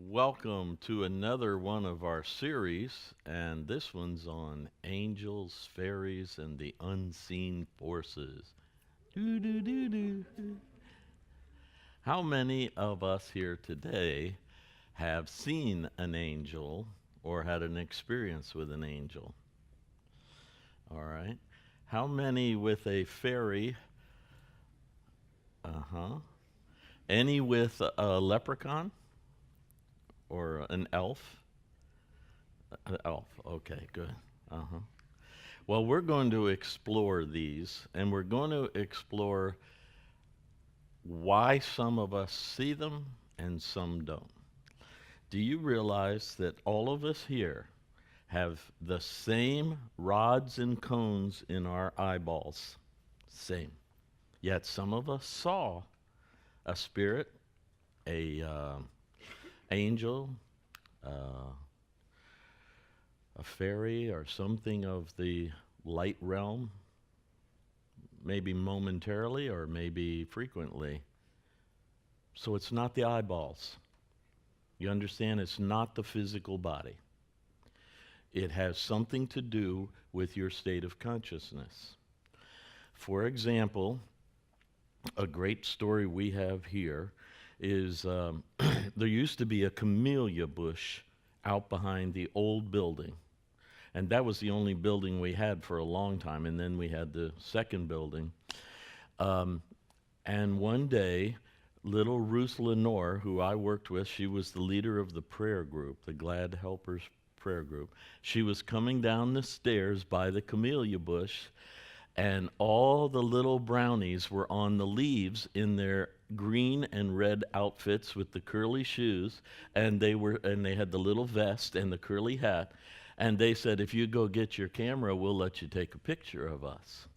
Welcome to another one of our series, and this one's on angels, fairies, and the unseen forces. Doo doo doo doo. How many of us here today have seen an angel or had an experience with an angel? All right. How many with a fairy? Uh huh. Any with a leprechaun or an elf? An elf. Okay, good. Uh huh. Well, we're going to explore these, and we're going to explore why some of us see them and some don't. Do you realize that all of us here have the same rods and cones in our eyeballs? Same. Yet some of us saw a spirit, a angel, uh, a fairy, or something of the light realm, maybe momentarily or maybe frequently. So it's not the eyeballs. You understand? It's not the physical body. It has something to do with your state of consciousness. For example, a great story we have here is there used to be a camellia bush out behind the old building. And that was the only building we had for a long time. And then we had the second building. Um, and one day, little Ruth Lenore, who I worked with, she was the leader of the prayer group, the Glad Helpers prayer group. She was coming down the stairs by the camellia bush, and all the little brownies were on the leaves in their green and red outfits with the curly shoes, and they had the little vest and the curly hat, and they said, if you go get your camera, we'll let you take a picture of us.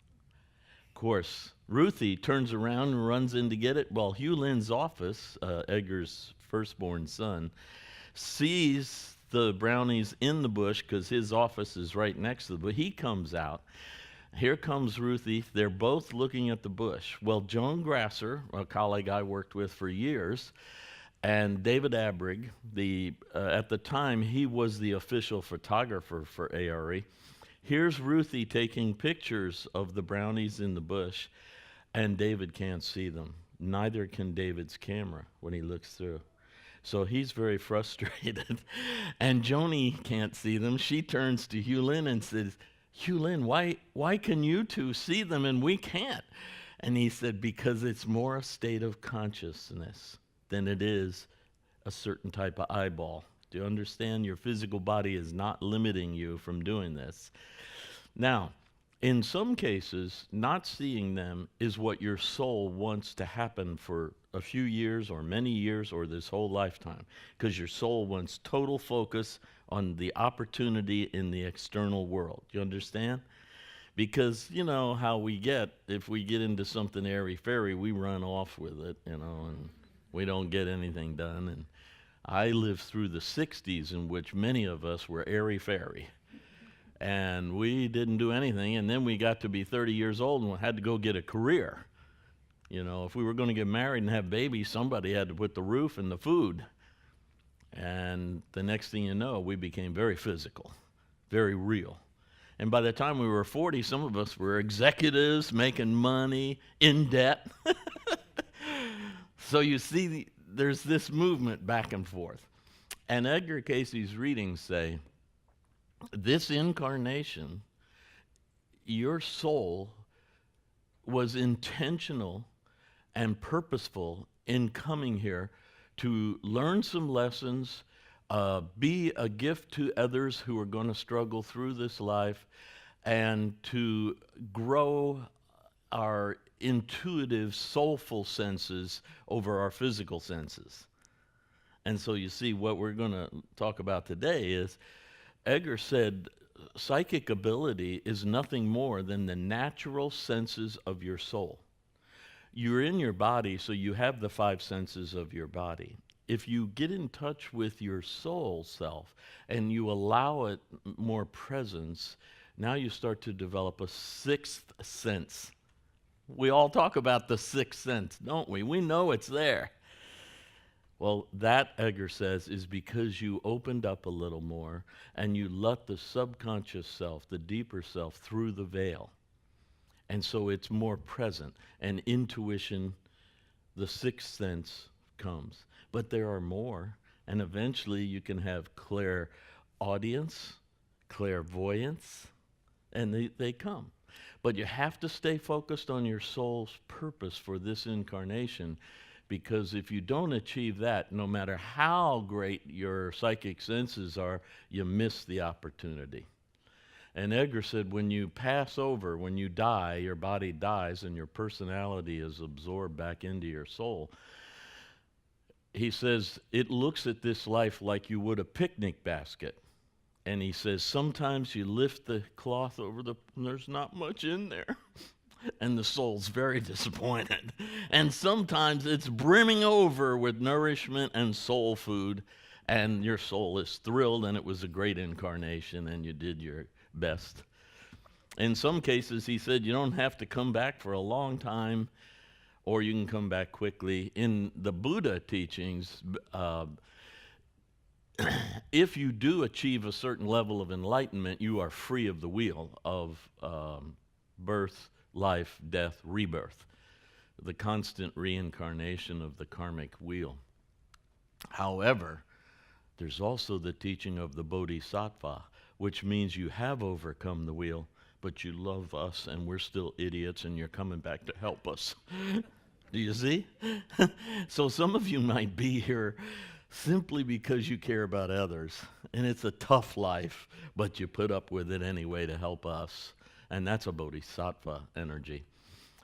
Of course, Ruthie turns around and runs in to get it. Well, Hugh Lynn's office, Edgar's firstborn son, sees the brownies in the bush because his office is right next to the bush. He comes out. Here comes Ruthie. They're both looking at the bush. Well, Joan Grasser, a colleague I worked with for years, and David Abrig, at the time, he was the official photographer for ARE. Here's Ruthie taking pictures of the brownies in the bush, and David can't see them. Neither can David's camera when he looks through. So he's very frustrated. And Joni can't see them. She turns to Hugh Lynn and says, Hugh Lynn, why can you two see them and we can't? And he said, because it's more a state of consciousness than it is a certain type of eyeball. Do you understand? Your physical body is not limiting you from doing this. Now, in some cases, not seeing them is what your soul wants to happen for a few years or many years or this whole lifetime, because your soul wants total focus on the opportunity in the external world. You understand? Because you know how we get, if we get into something airy-fairy, we run off with it, and we don't get anything done. And I lived through the 60s in which many of us were airy-fairy. And we didn't do anything, and then we got to be 30 years old and had to go get a career. If we were going to get married and have babies, somebody had to put the roof and the food. And the next thing you know, we became very physical, very real. And by the time we were 40, some of us were executives, making money, in debt. So you see, there's this movement back and forth. And Edgar Cayce's readings say, this incarnation, your soul was intentional and purposeful in coming here to learn some lessons, be a gift to others who are going to struggle through this life, and to grow our intuitive, soulful senses over our physical senses. And so you see, what we're going to talk about today is, Edgar said, psychic ability is nothing more than the natural senses of your soul. You're in your body, so you have the five senses of your body. If you get in touch with your soul self and you allow it more presence, now you start to develop a sixth sense. We all talk about the sixth sense, don't we? We know it's there. Well, that, Edgar says, is because you opened up a little more and you let the subconscious self, the deeper self, through the veil. And so it's more present. And intuition, the sixth sense, comes. But there are more. And eventually you can have clairaudience, clairvoyance, and they come. But you have to stay focused on your soul's purpose for this incarnation, because if you don't achieve that, no matter how great your psychic senses are, you miss the opportunity. And Edgar said, when you pass over, when you die, your body dies and your personality is absorbed back into your soul. He says, it looks at this life like you would a picnic basket. And he says, sometimes you lift the cloth over and there's not much in there. And the soul's very disappointed. And sometimes it's brimming over with nourishment and soul food, and your soul is thrilled, and it was a great incarnation, and you did your best. In some cases, he said, you don't have to come back for a long time, or you can come back quickly. In the Buddha teachings, if you do achieve a certain level of enlightenment, you are free of the wheel of birth, life, death, rebirth, the constant reincarnation of the karmic wheel. However, there's also the teaching of the bodhisattva, which means you have overcome the wheel, but you love us and we're still idiots and you're coming back to help us. Do you see? So some of you might be here simply because you care about others, and it's a tough life, but you put up with it anyway to help us. And that's a bodhisattva energy.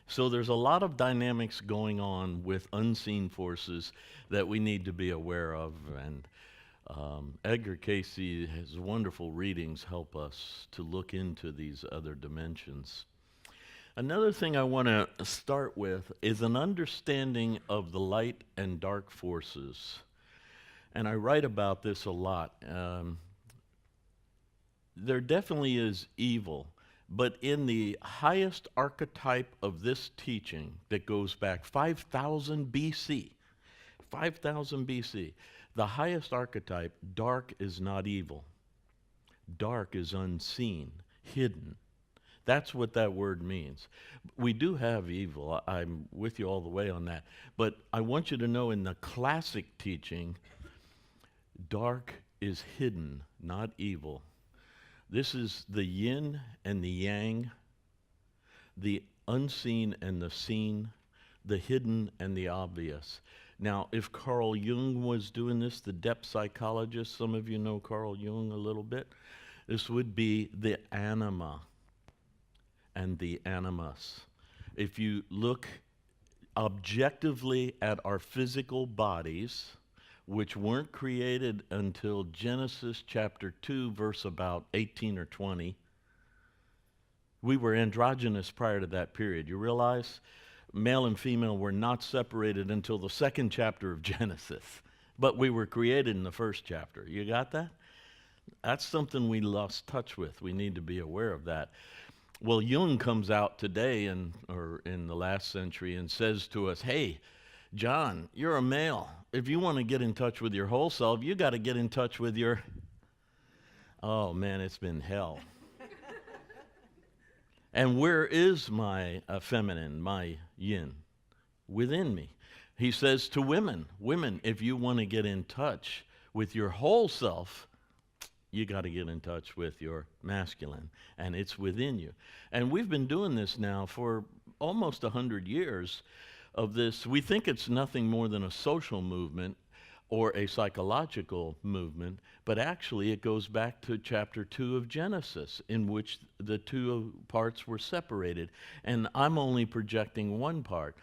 So there's a lot of dynamics going on with unseen forces that we need to be aware of. And Edgar Cayce, his wonderful readings help us to look into these other dimensions. Another thing I want to start with is an understanding of the light and dark forces. And I write about this a lot. There definitely is evil. But in the highest archetype of this teaching that goes back 5,000 BC, 5,000 BC, the highest archetype, dark is not evil. Dark is unseen, hidden. That's what that word means. We do have evil. I'm with you all the way on that. But I want you to know in the classic teaching, dark is hidden, not evil. This is the yin and the yang, the unseen and the seen, the hidden and the obvious. Now, if Carl Jung was doing this, the depth psychologist, some of you know Carl Jung a little bit, this would be the anima and the animus. If you look objectively at our physical bodies, which weren't created until Genesis chapter 2, verse about 18 or 20. We were androgynous prior to that period. You realize male and female were not separated until the second chapter of Genesis, but we were created in the first chapter. You got that? That's something we lost touch with. We need to be aware of that. Well, Jung comes out today or in the last century and says to us, hey, John, you're a male. If you want to get in touch with your whole self, you got to get in touch with your... Oh, man, it's been hell. And where is my feminine, my yin? Within me. He says to women, if you want to get in touch with your whole self, you got to get in touch with your masculine, and it's within you. And we've been doing this now for almost 100 years of this. We think it's nothing more than a social movement or a psychological movement, but actually it goes back to chapter 2 of Genesis, in which the two parts were separated. And I'm only projecting one part.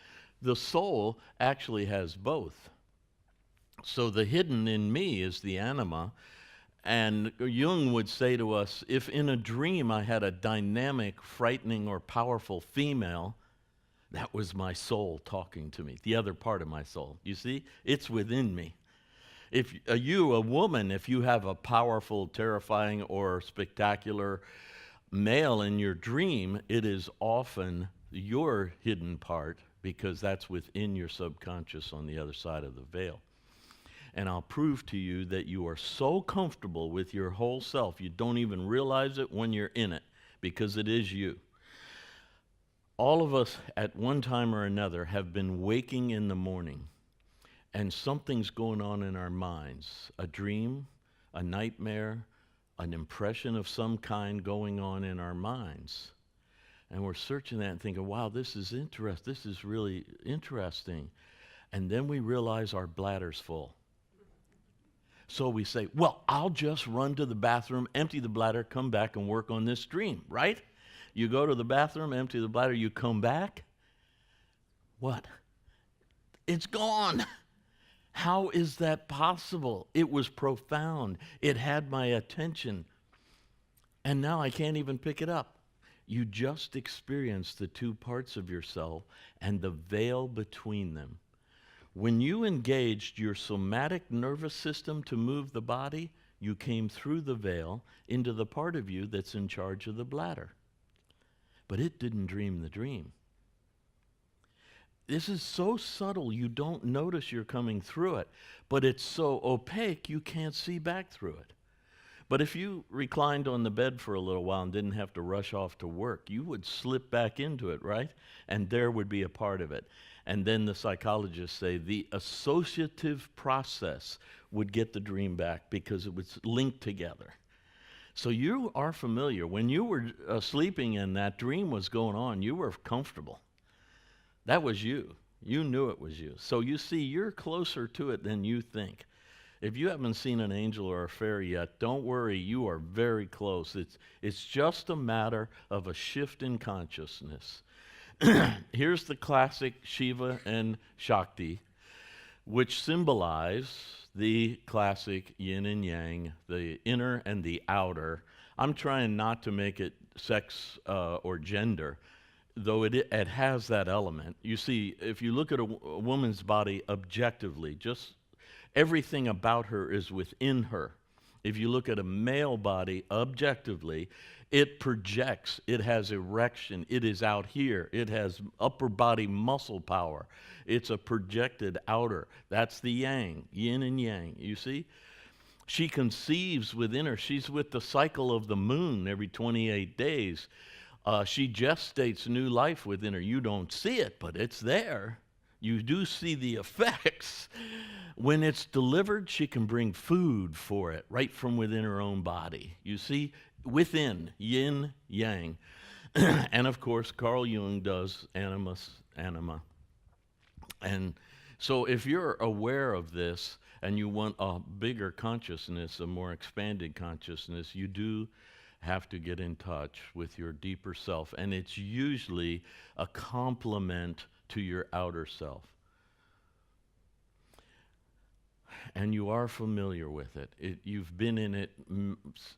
The soul actually has both. So the hidden in me is the anima. And Jung would say to us, if in a dream I had a dynamic, frightening, or powerful female, that was my soul talking to me, the other part of my soul. You see, it's within me. If you, a woman, if you have a powerful, terrifying, or spectacular male in your dream, it is often your hidden part, because that's within your subconscious on the other side of the veil. and I'll prove to you that you are so comfortable with your whole self, you don't even realize it when you're in it, because it is you. All of us at one time or another have been waking in the morning, and something's going on in our minds, a dream, a nightmare, an impression of some kind going on in our minds. And we're searching that and thinking, wow, this is interesting. This is really interesting. And then we realize our bladder's full. So we say, well, I'll just run to the bathroom, empty the bladder, come back and work on this dream, right? You go to the bathroom, empty the bladder, you come back. What? It's gone. How is that possible? It was profound. It had my attention. And now I can't even pick it up. You just experienced the two parts of yourself and the veil between them. When you engaged your somatic nervous system to move the body, you came through the veil into the part of you that's in charge of the bladder. But it didn't dream the dream. This is so subtle you don't notice you're coming through it, but it's so opaque you can't see back through it. But if you reclined on the bed for a little while and didn't have to rush off to work, you would slip back into it, right? And there would be a part of it. And then the psychologists say the associative process would get the dream back because it was linked together. So you are familiar. When you were sleeping and that dream was going on, you were comfortable. That was you. You knew it was you. So you see, you're closer to it than you think. If you haven't seen an angel or a fairy yet, don't worry, you are very close. It's just a matter of a shift in consciousness. Here's the classic Shiva and Shakti, which symbolize the classic yin and yang, the inner and the outer. I'm trying not to make it sex or gender, though it has that element. You see, if you look at a woman's body objectively, just everything about her is within her. If you look at a male body objectively, it projects, it has erection, it is out here, it has upper body muscle power. It's a projected outer. That's the yang, yin and yang, you see? She conceives within her. She's with the cycle of the moon every 28 days. She gestates new life within her. You don't see it, but it's there. You do see the effects. When it's delivered, she can bring food for it right from within her own body. You see, within, yin, yang. And of course, Carl Jung does animus, anima. And so if you're aware of this and you want a bigger consciousness, a more expanded consciousness, you do have to get in touch with your deeper self. And it's usually a complement to your outer self. And you are familiar with it. You've been in it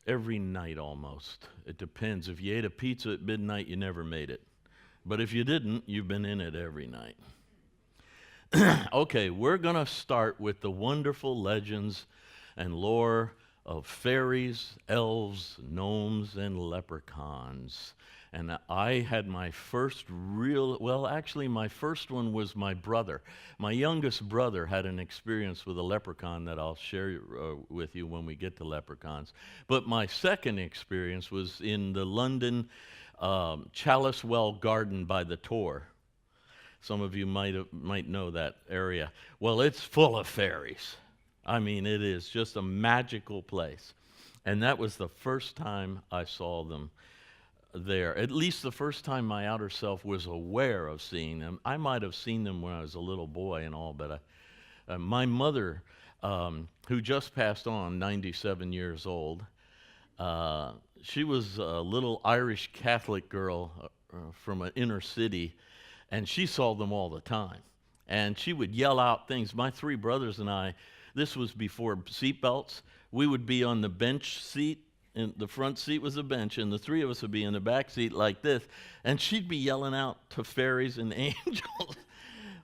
every night almost. It depends. If you ate a pizza at midnight, you never made it. But if you didn't, you've been in it every night. Okay, we're going to start with the wonderful legends and lore of fairies, elves, gnomes, and leprechauns. And I had my first actually my first one was my brother. My youngest brother had an experience with a leprechaun that I'll share with you when we get to leprechauns. But my second experience was in the London Chalice Well Garden by the Tor. Some of you might know that area. Well, it's full of fairies. I mean, it is just a magical place. And that was the first time I saw them there. At least the first time my outer self was aware of seeing them. I might have seen them when I was a little boy and all, but my mother, who just passed on, 97 years old, she was a little Irish Catholic girl from an inner city, and she saw them all the time. And she would yell out things. My three brothers and I, this was before seatbelts, we would be on the bench seat, and the front seat was a bench, and the three of us would be in the back seat like this, and she'd be yelling out to fairies and angels.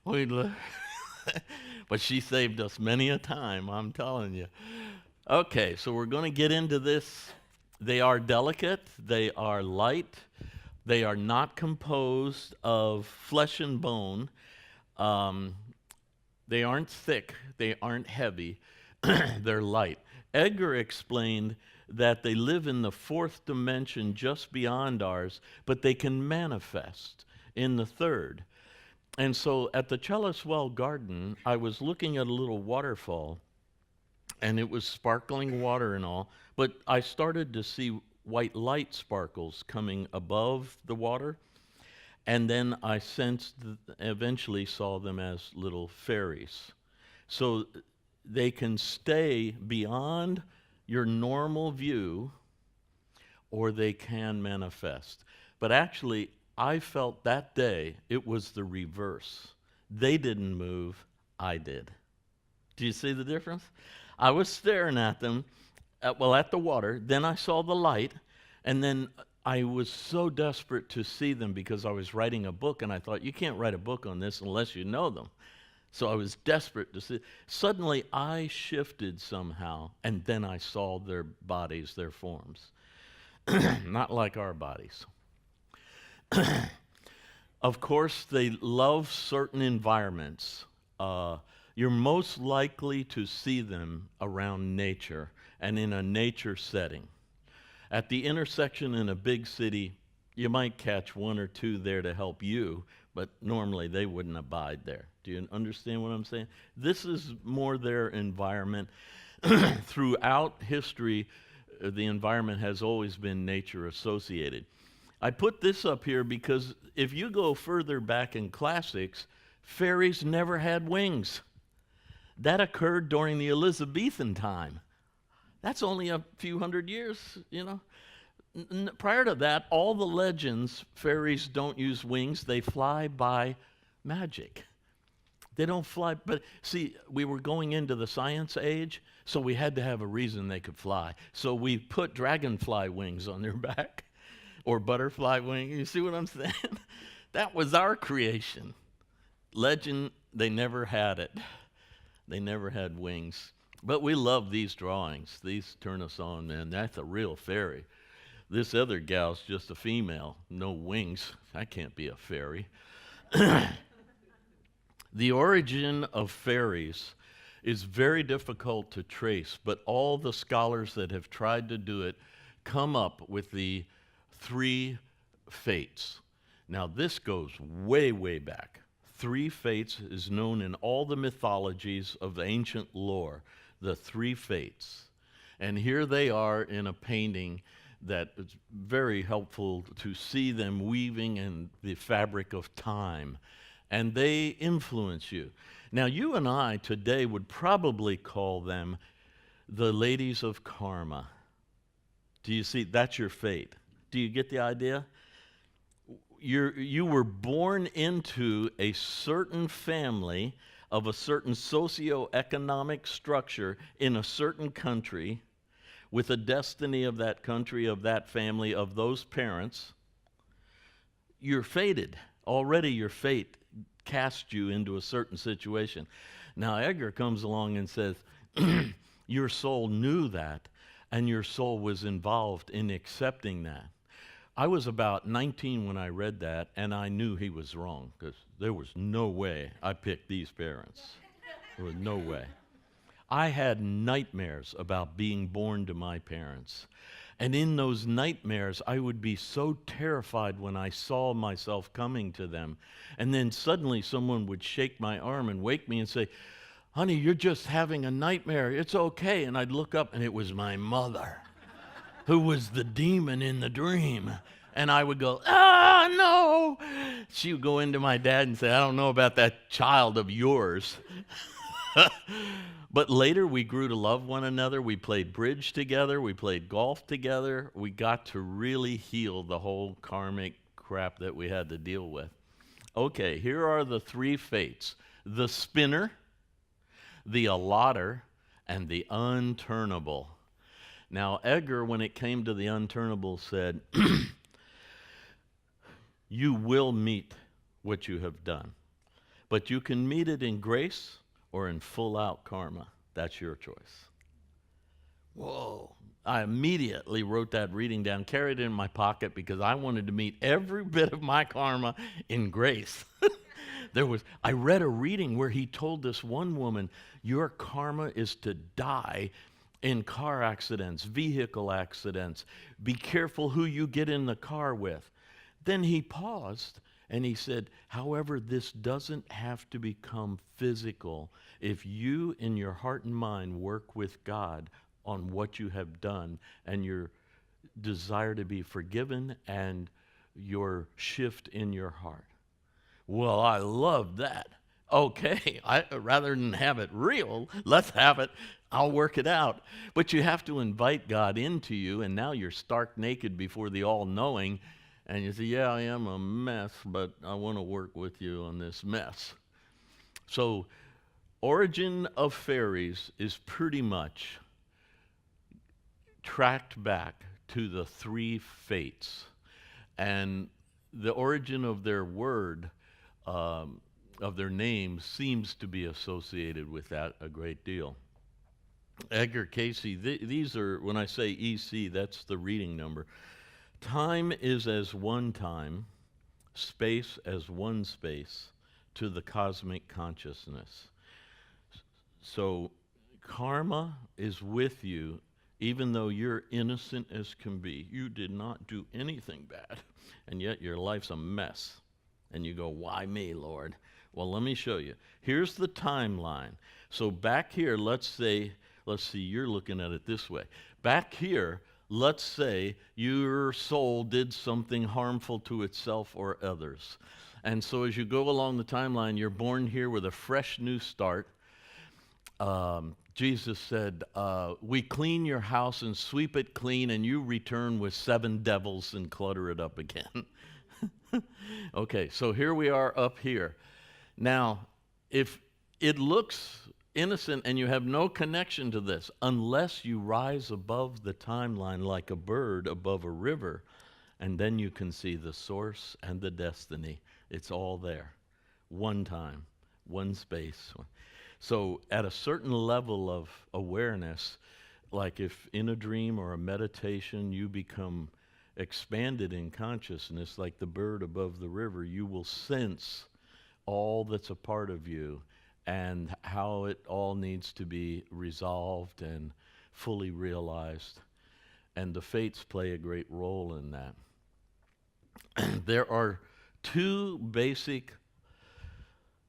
We'd look. But she saved us many a time, I'm telling you. Okay, so we're going to get into this. They are delicate, they are light, they are not composed of flesh and bone. They aren't thick, they aren't heavy. They're light. Edgar explained that they live in the fourth dimension just beyond ours, but they can manifest in the third. And so at the Chellaswell Garden, I was looking at a little waterfall, and it was sparkling water and all, but I started to see white light sparkles coming above the water, and then I eventually saw them as little fairies. So they can stay beyond your normal view, or they can manifest. But actually, I felt that day it was the reverse. They didn't move, I did. Do you see the difference? I was staring at them, at the water, then I saw the light, and then I was so desperate to see them because I was writing a book, and I thought, you can't write a book on this unless you know them. So I was desperate to see. Suddenly, I shifted somehow, and then I saw their bodies, their forms. Not like our bodies. Of course, they love certain environments. You're most likely to see them around nature and in a nature setting. At the intersection in a big city, you might catch one or two there to help you, but normally they wouldn't abide there. Do you understand what I'm saying? This is more their environment. Throughout history, the environment has always been nature associated. I put this up here because if you go further back in classics, fairies never had wings. That occurred during the Elizabethan time. That's only a few hundred years, you know. Prior to that, all the legends, fairies don't use wings. They fly by magic. They don't fly, but see, we were going into the science age, so we had to have a reason they could fly. So we put dragonfly wings on their back, or butterfly wings. You see what I'm saying? That was our creation. Legend, they never had it. They never had wings. But we love these drawings. These turn us on, man. That's a real fairy. This other gal's just a female. No wings. I can't be a fairy. The origin of fairies is very difficult to trace, but all the scholars that have tried to do it come up with the three fates. Now, this goes way, way back. Three fates is known in all the mythologies of the ancient lore, the three fates. And here they are in a painting that is very helpful to see them weaving in the fabric of time. And they influence you. Now, you and I today would probably call them the ladies of karma. Do you see? That's your fate. Do you get the idea? You were born into a certain family of a certain socioeconomic structure in a certain country with a destiny of that country, of that family, of those parents. You're fated. Already your fate cast you into a certain situation. Now, Edgar comes along and says, your soul knew that, and your soul was involved in accepting that. I was about 19 when I read that, and I knew he was wrong, because there was no way I picked these parents. There was no way. I had nightmares about being born to my parents. And in those nightmares, I would be so terrified when I saw myself coming to them. And then suddenly someone would shake my arm and wake me and say, honey, you're just having a nightmare. It's okay. And I'd look up, and it was my mother, who was the demon in the dream. And I would go, no. She would go into my dad and say, I don't know about that child of yours. But later we grew to love one another. We played bridge together. We played golf together. We got to really heal the whole karmic crap that we had to deal with. Okay, here are the three fates: the spinner, the allotter, and the unturnable. Now, Edgar, when it came to the unturnable, said, you will meet what you have done, but you can meet it in grace or in full-out karma. That's your choice. Whoa. I immediately wrote that reading down, carried it in my pocket, because I wanted to meet every bit of my karma in grace. I read a reading where he told this one woman, your karma is to die in car accidents, vehicle accidents. Be careful who you get in the car with. Then he paused and he said, however, this doesn't have to become physical if you in your heart and mind work with God on what you have done and your desire to be forgiven and your shift in your heart. Well, I love that. Okay, rather than have it real, let's have it. I'll work it out. But you have to invite God into you, and now you're stark naked before the all-knowing, and you say, yeah, I am a mess, but I want to work with you on this mess. So, origin of fairies is pretty much tracked back to the three fates. And the origin of their word, of their name, seems to be associated with that a great deal. Edgar Cayce, these are, when I say EC, that's the reading number. Time is as one time, space as one space, to the cosmic consciousness. So karma is with you, even though you're innocent as can be. You did not do anything bad, and yet your life's a mess. And you go, why me, Lord? Well, let me show you. Here's the timeline. So back here, let's see, you're looking at it this way. Back here, let's say your soul did something harmful to itself or others. And so as you go along the timeline, you're born here with a fresh new start. Jesus said, we clean your house and sweep it clean, and you return with 7 devils and clutter it up again. Okay, so here we are up here. Now, if it looks innocent and you have no connection to this, unless you rise above the timeline like a bird above a river, and then you can see the source and the destiny. It's all there. One time, one space. So at a certain level of awareness, like if in a dream or a meditation you become expanded in consciousness like the bird above the river, you will sense all that's a part of you and how it all needs to be resolved and fully realized. And the fates play a great role in that. There are 2 basic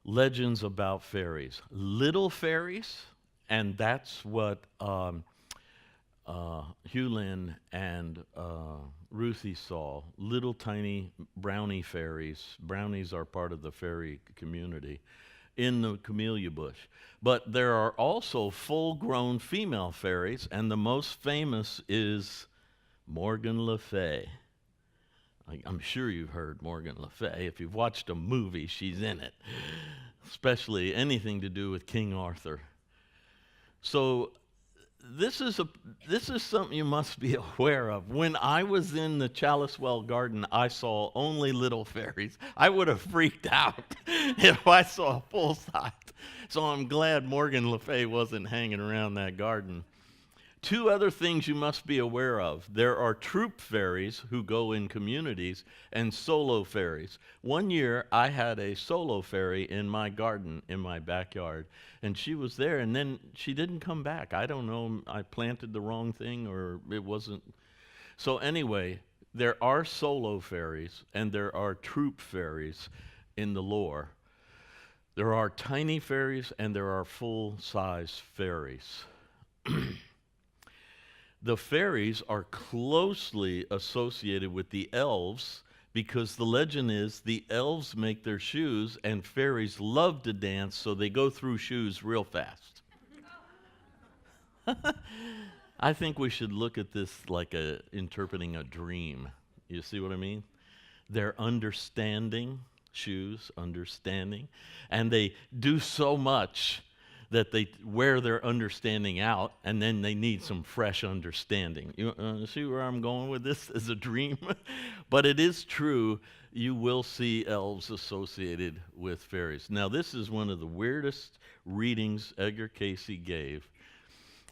legends about fairies. Little fairies, and that's what Hughlin and Ruthie saw. Little tiny brownie fairies. Brownies are part of the fairy community in the camellia bush. But there are also full-grown female fairies, and the most famous is Morgan Le Fay. I'm sure you've heard Morgan Le Fay. If you've watched a movie, she's in it, especially anything to do with King Arthur. So this is something you must be aware of. When I was in the Chalicewell Garden, I saw only little fairies. I would have freaked out if I saw full size. So I'm glad Morgan Le Fay wasn't hanging around that garden. 2 other things you must be aware of. There are troop fairies who go in communities and solo fairies. One year I had a solo fairy in my garden, in my backyard, and she was there and then she didn't come back. I don't know, I planted the wrong thing or it wasn't. So anyway, there are solo fairies and there are troop fairies in the lore. There are tiny fairies and there are full-size fairies. The fairies are closely associated with the elves because the legend is the elves make their shoes and fairies love to dance, so they go through shoes real fast. I think we should look at this like interpreting a dream. You see what I mean? They're understanding shoes, understanding, and they do so much that they wear their understanding out, and then they need some fresh understanding. You see where I'm going with this as a dream? But it is true, you will see elves associated with fairies. Now, this is one of the weirdest readings Edgar Cayce gave.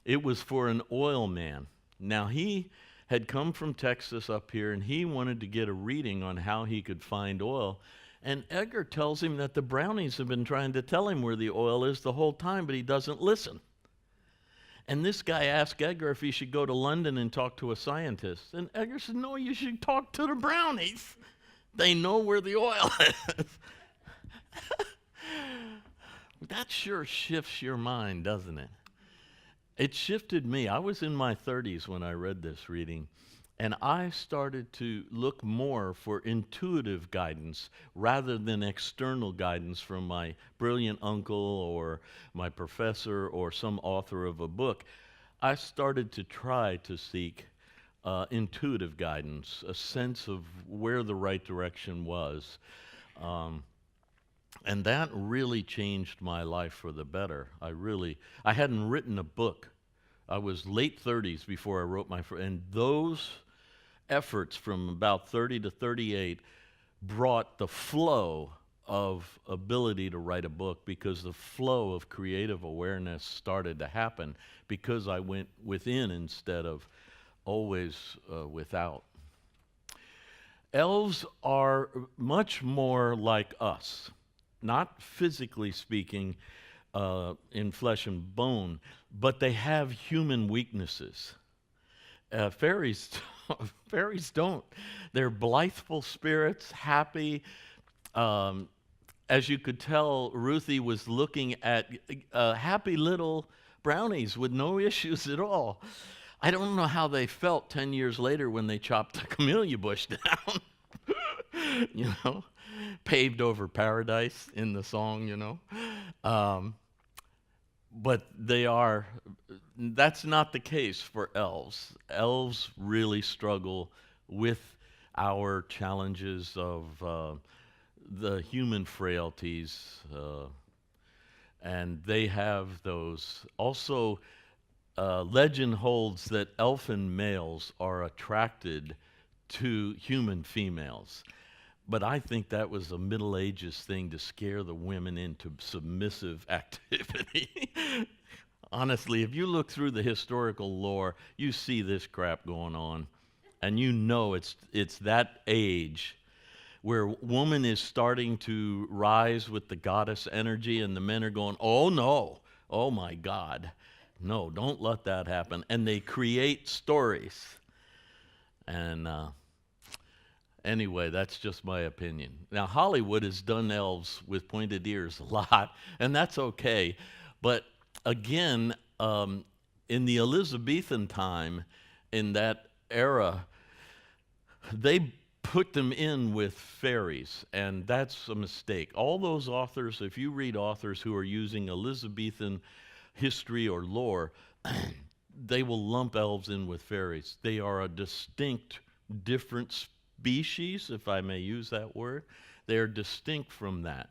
It was for an oil man. Now, he had come from Texas up here, and he wanted to get a reading on how he could find oil. And Edgar tells him that the brownies have been trying to tell him where the oil is the whole time, but he doesn't listen. And this guy asked Edgar if he should go to London and talk to a scientist. And Edgar said, no, you should talk to the brownies. They know where the oil is. That sure shifts your mind, doesn't it? It shifted me. I was in my 30s when I read this reading, and I started to look more for intuitive guidance rather than external guidance from my brilliant uncle or my professor or some author of a book. I started to try to seek intuitive guidance, a sense of where the right direction was. And that really changed my life for the better. I hadn't written a book. I was late 30s before I wrote and those efforts from about 30 to 38 brought the flow of ability to write a book, because the flow of creative awareness started to happen because I went within instead of always without. Elves are much more like us. Not physically speaking, in flesh and bone, but they have human weaknesses. Fairies, fairies don't. They're blitheful spirits, happy. As you could tell, Ruthie was looking at happy little brownies with no issues at all. I don't know how they felt 10 years later when they chopped the camellia bush down. You know, paved over paradise in the song, you know. But that's not the case for elves. Elves really struggle with our challenges of the human frailties, and they have those. Also, legend holds that elfin males are attracted to human females. But I think that was a Middle Ages thing to scare the women into submissive activity. Honestly, if you look through the historical lore, you see this crap going on. And you know it's that age where woman is starting to rise with the goddess energy, and the men are going, oh no, oh my God. No, don't let that happen. And they create stories. And anyway, that's just my opinion. Now, Hollywood has done elves with pointed ears a lot, and that's okay. But again, in the Elizabethan time, in that era, they put them in with fairies, and that's a mistake. All those authors, if you read authors who are using Elizabethan history or lore, they will lump elves in with fairies. They are a distinct, different species, if I may use that word. They are distinct from that.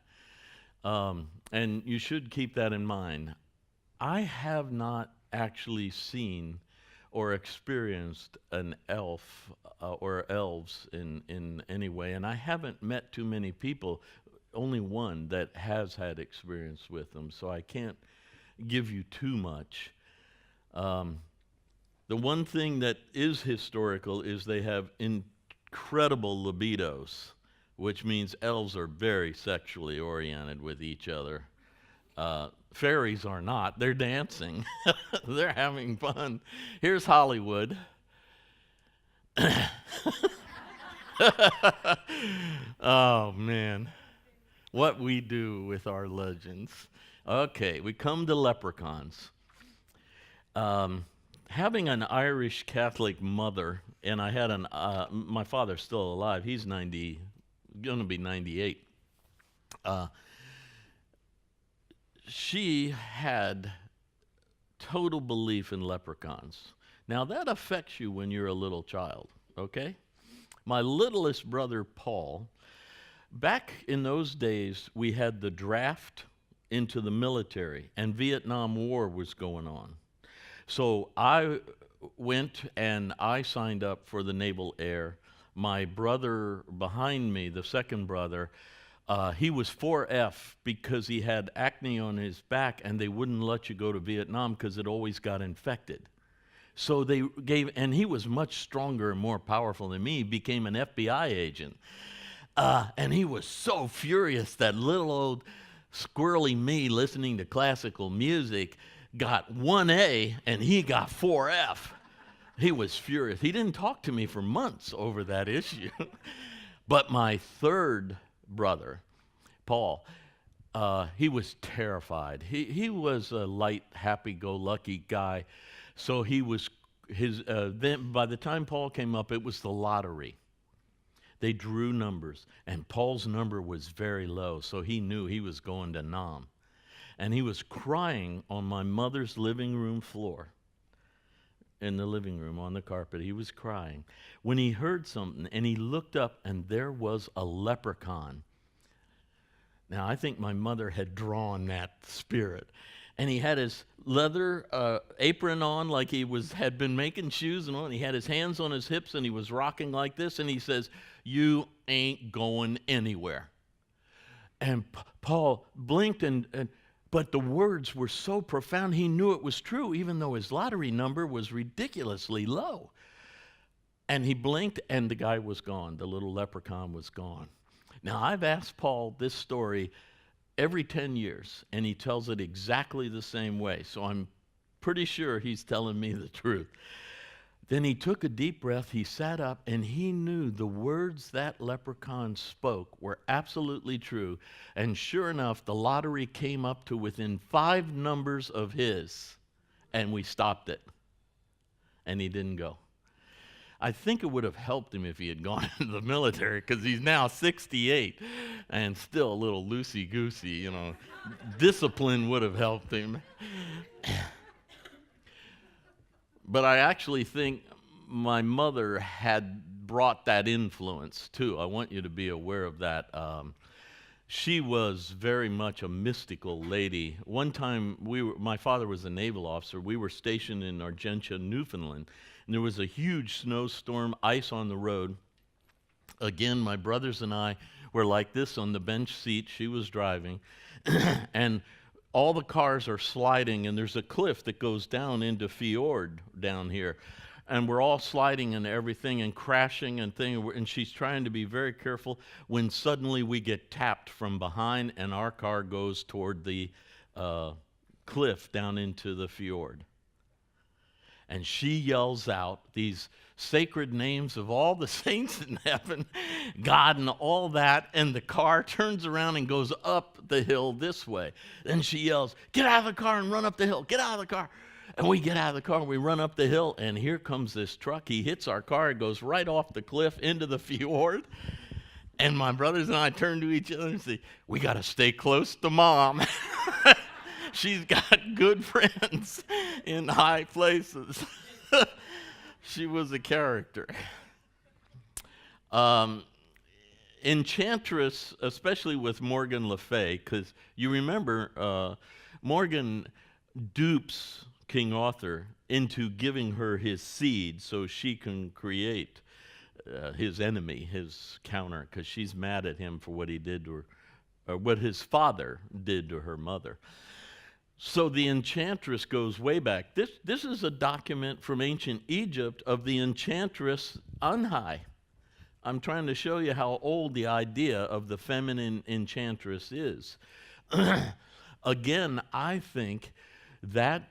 And you should keep that in mind. I have not actually seen or experienced an elf or elves in any way, and I haven't met too many people, only one that has had experience with them, so I can't give you too much. The one thing that is historical is they have incredible libidos, which means elves are very sexually oriented with each other. Fairies are not. They're dancing. They're having fun. Here's Hollywood. Oh, man. What we do with our legends. Okay, we come to leprechauns. Having an Irish Catholic mother, and I had my father's still alive. He's 90, going to be 98. She had total belief in leprechauns. Now, that affects you when you're a little child, okay? My littlest brother, Paul, back in those days, we had the draft into the military, and Vietnam War was going on. So I went and I signed up for the Naval Air. My brother behind me, the second brother, he was 4F because he had acne on his back, and they wouldn't let you go to Vietnam because it always got infected. So they gave, and he was much stronger and more powerful than me, became an FBI agent. And he was so furious that little old squirrely me listening to classical music got 1A and he got 4F. He was furious. He didn't talk to me for months over that issue. But my third brother, Paul, he was terrified. He was a light, happy-go-lucky guy. So he was then by the time Paul came up, it was the lottery. They drew numbers, and Paul's number was very low, so he knew he was going to Nam. And he was crying on my mother's living room floor. In the living room on the carpet, he was crying when he heard something, and he looked up, and there was a leprechaun. Now, I think my mother had drawn that spirit. And he had his leather apron on like he had been making shoes and on. He had his hands on his hips, and he was rocking like this, and he says, "You ain't going anywhere." And Paul blinked, but the words were so profound, he knew it was true, even though his lottery number was ridiculously low. And he blinked, and the guy was gone. The little leprechaun was gone. Now, I've asked Paul this story every 10 years, and he tells it exactly the same way. So I'm pretty sure he's telling me the truth. Then he took a deep breath, he sat up, and he knew the words that leprechaun spoke were absolutely true. And sure enough, the lottery came up to within 5 numbers of his, and we stopped it. And he didn't go. I think it would have helped him if he had gone into the military, because he's now 68 and still a little loosey-goosey, Discipline would have helped him. But I actually think my mother had brought that influence too. I want you to be aware of that. She was very much a mystical lady. One time, my father was a naval officer. We were stationed in Argentia, Newfoundland, and there was a huge snowstorm, ice on the road. Again, my brothers and I were like this on the bench seat. She was driving, and all the cars are sliding, and there's a cliff that goes down into fjord down here. And we're all sliding and everything and crashing and she's trying to be very careful when suddenly we get tapped from behind and our car goes toward the cliff down into the fjord. And she yells out these sacred names of all the saints in heaven, God and all that, and the car turns around and goes up the hill this way. Then she yells, "Get out of the car and run up the hill, get out of the car." And we get out of the car, and we run up the hill, and here comes this truck. He hits our car, it goes right off the cliff into the fjord. And my brothers and I turn to each other and say, "We got to stay close to Mom." She's got good friends in high places. She was a character. Enchantress, especially with Morgan Le Fay, because you remember Morgan dupes King Arthur into giving her his seed so she can create his enemy, his counter, because she's mad at him for what he did to her, or what his father did to her mother. So the enchantress goes way back. This is a document from ancient Egypt of the enchantress Anhai. I'm trying to show you how old the idea of the feminine enchantress is. Again, I think that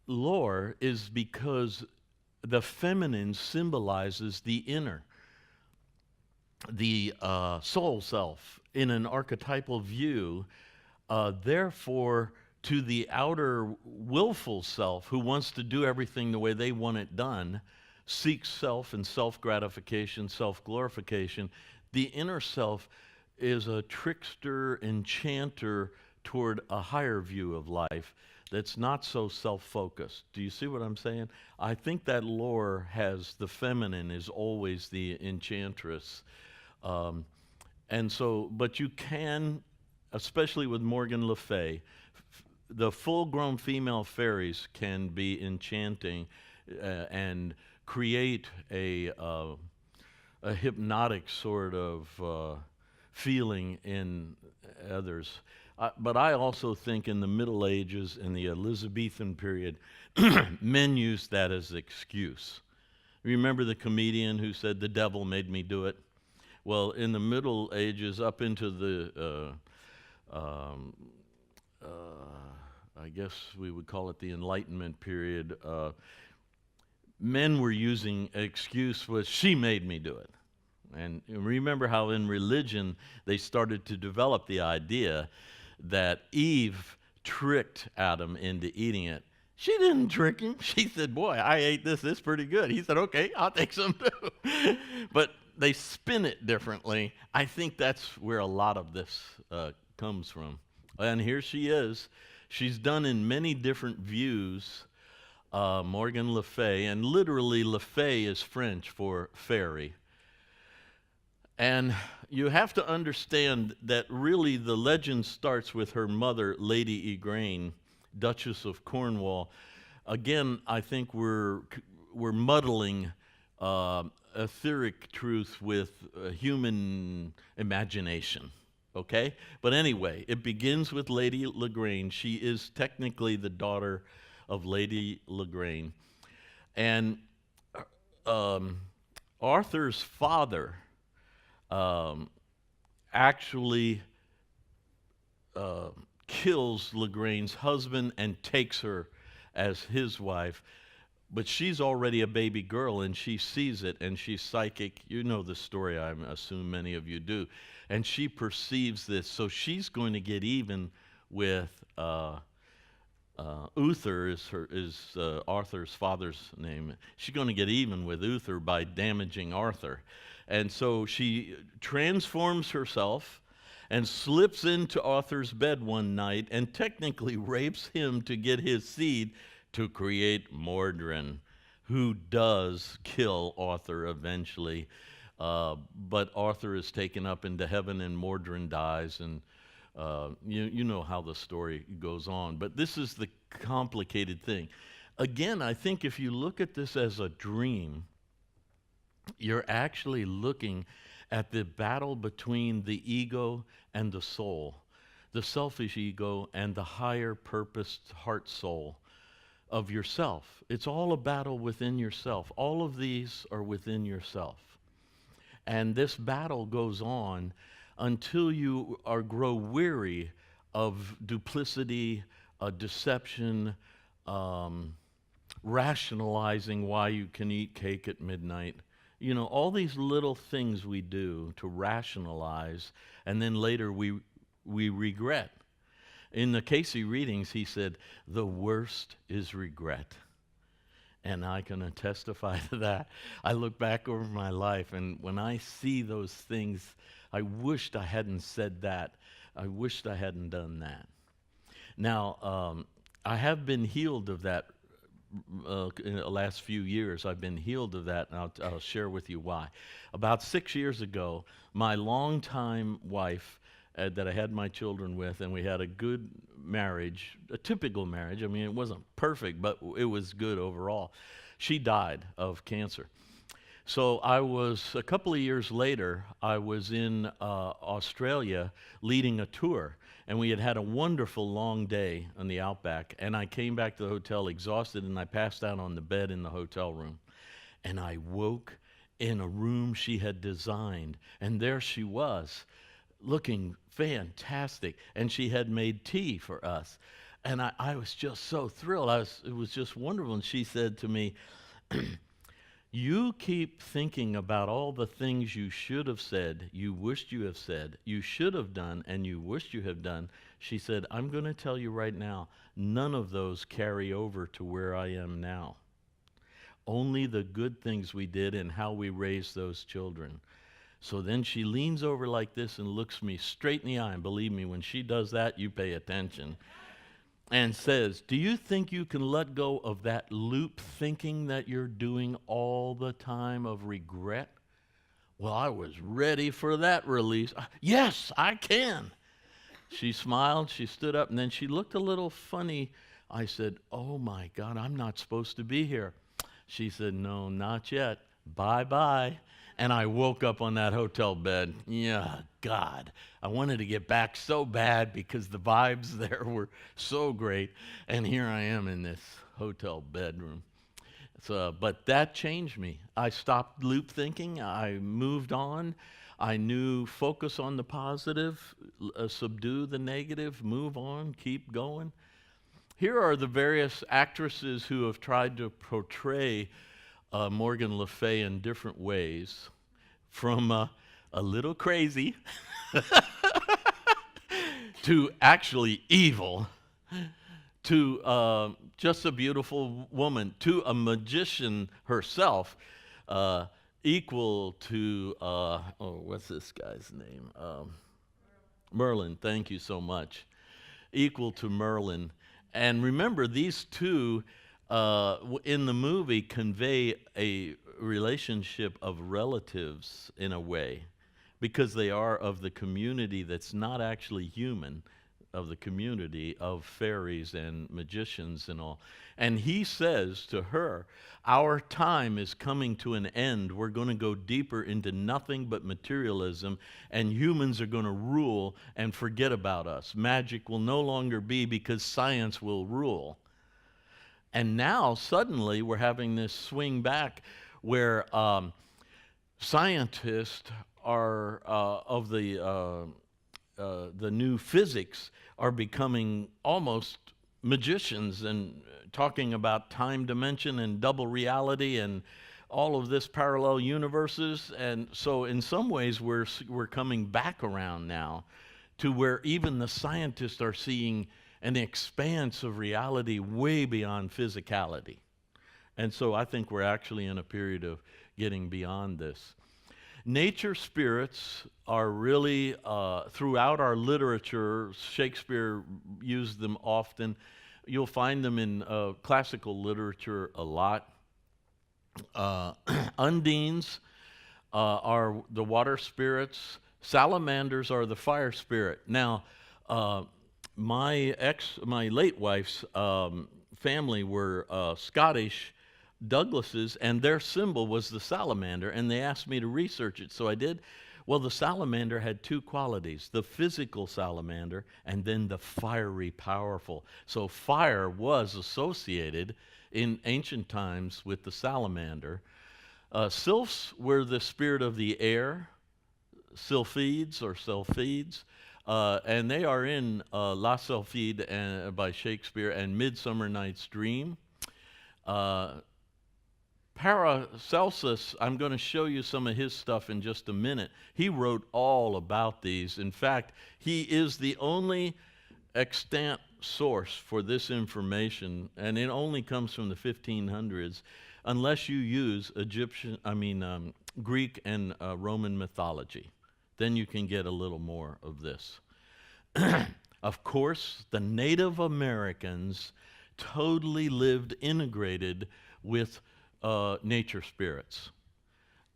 lore is because the feminine symbolizes the inner, the soul self in an archetypal view. Therefore, to the outer willful self who wants to do everything the way they want it done, seeks self and self-gratification, self-glorification, the inner self is a trickster, enchanter toward a higher view of life that's not so self-focused. Do you see what I'm saying? I think that lore has the feminine is always the enchantress. And so, but you can, especially with Morgan Le Fay, the full-grown female fairies can be enchanting and create a hypnotic sort of feeling in others. But I also think in the Middle Ages and the Elizabethan period, men used that as excuse. Remember the comedian who said, "The devil made me do it"? Well, in the Middle Ages, up into the, I guess we would call it the Enlightenment period, men were using excuse was she made me do it. And remember how in religion they started to develop the idea that Eve tricked Adam into eating it. She didn't trick him. She said, "Boy, I ate this. It's pretty good." He said, "Okay, I'll take some too." But they spin it differently. I think that's where a lot of this comes from. And here she is. She's done in many different views. Morgan Le Fay, and literally Le Fay is French for fairy. And you have to understand that really the legend starts with her mother, Lady Igraine, Duchess of Cornwall. Again, I think we're muddling etheric truth with human imagination. Okay? But anyway, it begins with Lady Lagrange. She is technically the daughter of Lady Lagrange. And Arthur's father actually kills Lagrange's husband and takes her as his wife. But she's already a baby girl, and she sees it, and she's psychic. You know the story, I assume many of you do. And she perceives this, so she's going to get even with Uther is Arthur's father's name. She's going to get even with Uther by damaging Arthur. And so she transforms herself and slips into Arthur's bed one night and technically rapes him to get his seed to create Mordrin, who does kill Arthur eventually. But Arthur is taken up into heaven and Mordrin dies, and you know how the story goes on. But this is the complicated thing. Again, I think if you look at this as a dream, you're actually looking at the battle between the ego and the soul, the selfish ego and the higher purposed heart soul of yourself. It's all a battle within yourself. All of these are within yourself. And this battle goes on until you grow weary of duplicity, deception, rationalizing why you can eat cake at midnight. You know, all these little things we do to rationalize, and then later we regret. In the Cayce readings, he said, the worst is regret. And I can testify to that. I look back over my life, and when I see those things, I wished I hadn't said that. I wished I hadn't done that. Now, I have been healed of that in the last few years. I've been healed of that, and I'll share with you why. About 6 years ago, my longtime wife that I had my children with, and we had a good marriage, a typical marriage. I mean, it wasn't perfect, but it was good overall. She died of cancer. So a couple of years later, I was in Australia leading a tour, and we had had a wonderful long day on the outback, and I came back to the hotel exhausted, and I passed out on the bed in the hotel room, and I woke in a room she had designed, and there she was, looking fantastic, and she had made tea for us, and I was just so thrilled. It was just wonderful, and she said to me, you keep thinking about all the things you should have said, you wished you have said, you should have done, and you wished you have done. She said, I'm going to tell you right now, none of those carry over to where I am now. Only the good things we did and how we raised those children. So then she leans over like this and looks me straight in the eye, and believe me, when she does that, you pay attention, and says, do you think you can let go of that loop thinking that you're doing all the time of regret? Well, I was ready for that release. Yes, I can. She smiled, she stood up, and then she looked a little funny. I said, oh my God, I'm not supposed to be here. She said, no, not yet. Bye-bye. And I woke up on that hotel bed. Yeah, God. I wanted to get back so bad because the vibes there were so great. And here I am in this hotel bedroom. So, but that changed me. I stopped loop thinking. I moved on. I knew focus on the positive, subdue the negative, move on, keep going. Here are the various actresses who have tried to portray Morgan Le Fay in different ways, from a little crazy to actually evil, to just a beautiful woman, to a magician herself, equal to, what's this guy's name? Merlin, thank you so much. Equal to Merlin. And remember, these two in the movie convey a relationship of relatives in a way, because they are of the community that's not actually human, of the community of fairies and magicians and all. And he says to her, our time is coming to an end. We're going to go deeper into nothing but materialism, and humans are going to rule and forget about us. Magic will no longer be, because science will rule. And now suddenly we're having this swing back where scientists are of the new physics are becoming almost magicians and talking about time dimension and double reality and all of this parallel universes. And so in some ways we're coming back around now to where even the scientists are seeing an expanse of reality way beyond physicality. And so I think we're actually in a period of getting beyond this. Nature spirits are really, throughout our literature, Shakespeare used them often. You'll find them in classical literature a lot. Undines are the water spirits. Salamanders are the fire spirit. Now, my late wife's family were Scottish Douglases, and their symbol was the salamander, and they asked me to research it, so I did. Well, the salamander had two qualities, the physical salamander and then the fiery, powerful. So fire was associated in ancient times with the salamander. Sylphs were the spirit of the air, sylphides or selfides, and they are in La Sylphide by Shakespeare and Midsummer Night's Dream. Paracelsus, I'm going to show you some of his stuff in just a minute. He wrote all about these. In fact, he is the only extant source for this information, and it only comes from the 1500s, unless you use Greek and Roman mythology. Then you can get a little more of this. Of course, the Native Americans totally lived integrated with nature spirits.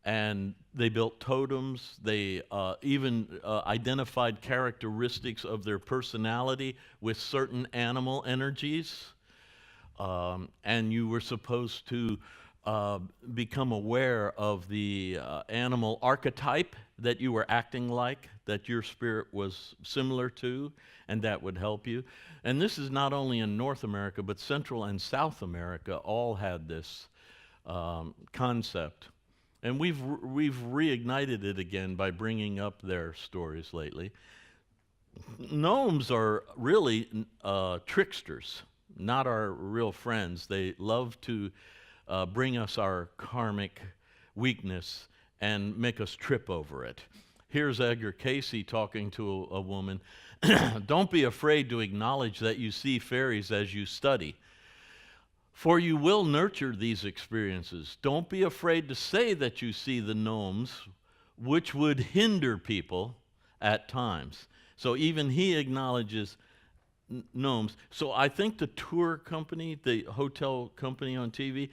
And they built totems. They even identified characteristics of their personality with certain animal energies. And you were supposed to become aware of the animal archetype that you were acting like, that your spirit was similar to, and that would help you. And this is not only in North America, but Central and South America all had this concept. And we've reignited it again by bringing up their stories lately. Gnomes are really tricksters, not our real friends. They love to bring us our karmic weakness and make us trip over it. Here's Edgar Cayce talking to a woman. Don't be afraid to acknowledge that you see fairies as you study, for you will nurture these experiences. Don't be afraid to say that you see the gnomes, which would hinder people at times. So even he acknowledges gnomes. So I think the tour company, the hotel company on TV,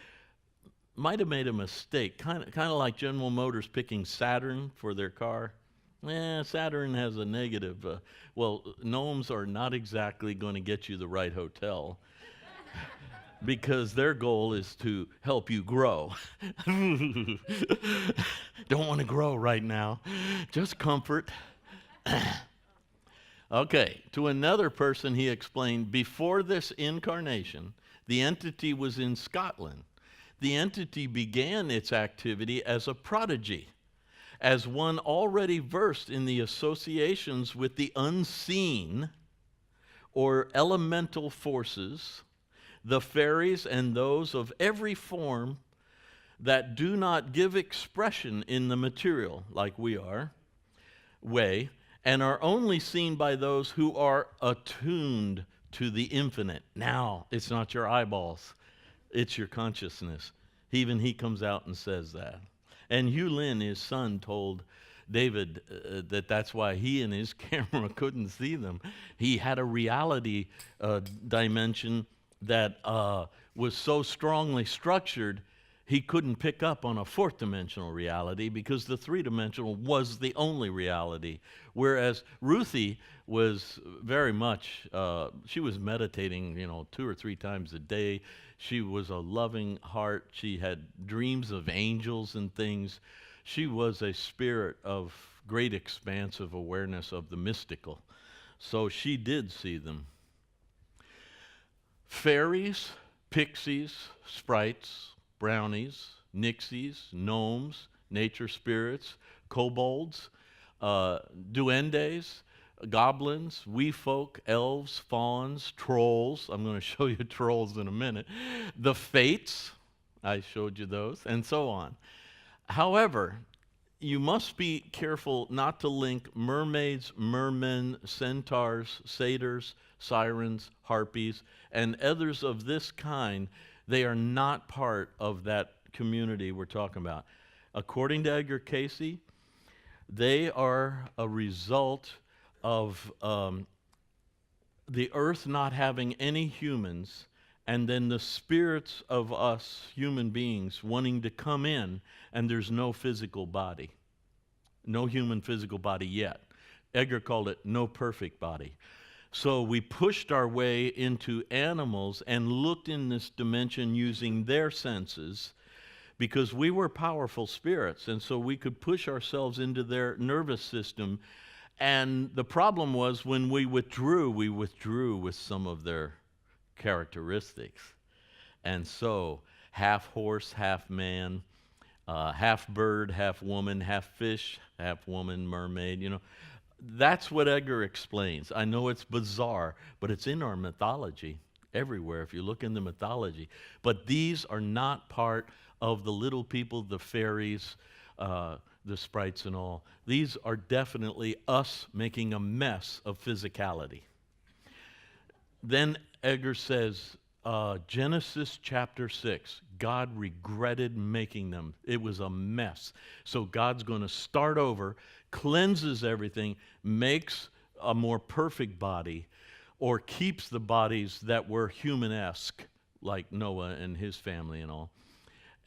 might have made a mistake, kind of like General Motors picking Saturn for their car. Saturn has a negative. Well, gnomes are not exactly going to get you the right hotel, because their goal is to help you grow. Don't want to grow right now, just comfort. Okay, to another person he explained, before this incarnation, the entity was in Scotland. The entity began its activity as a prodigy, as one already versed in the associations with the unseen or elemental forces, the fairies and those of every form that do not give expression in the material, like we are, way, and are only seen by those who are attuned to the infinite. Now, it's not your eyeballs, it's your consciousness. Even he comes out and says that. And Hugh Lin, his son, told David that that's why he and his camera couldn't see them. He had a reality dimension that was so strongly structured he couldn't pick up on a fourth dimensional reality because the three dimensional was the only reality. Whereas Ruthie was very much, she was meditating, 2 or 3 times a day. She was a loving heart. She had dreams of angels and things. She was a spirit of great expansive awareness of the mystical. So she did see them. Fairies, pixies, sprites, brownies, nixies, gnomes, nature spirits, kobolds, duendes, goblins, wee folk, elves, fauns, trolls. I'm going to show you trolls in a minute. The fates, I showed you those, and so on. However, you must be careful not to link mermaids, mermen, centaurs, satyrs, sirens, harpies, and others of this kind. They are not part of that community we're talking about. According to Edgar Cayce, they are a result of the earth not having any humans, and then the spirits of us human beings wanting to come in, and there's no physical body. No human physical body yet. Edgar called it no perfect body. So we pushed our way into animals and looked in this dimension using their senses because we were powerful spirits, and so we could push ourselves into their nervous system. And the problem was when we withdrew with some of their characteristics. And so half horse, half man, half bird, half woman, half fish, half woman, mermaid, That's what Edgar explains. I know it's bizarre, but it's in our mythology everywhere if you look in the mythology. But these are not part of the little people, the fairies, the sprites and all. These are definitely us making a mess of physicality. Then Edgar says, Genesis chapter 6, God regretted making them. It was a mess. So God's going to start over, cleanses everything, makes a more perfect body, or keeps the bodies that were human-esque, like Noah and his family and all.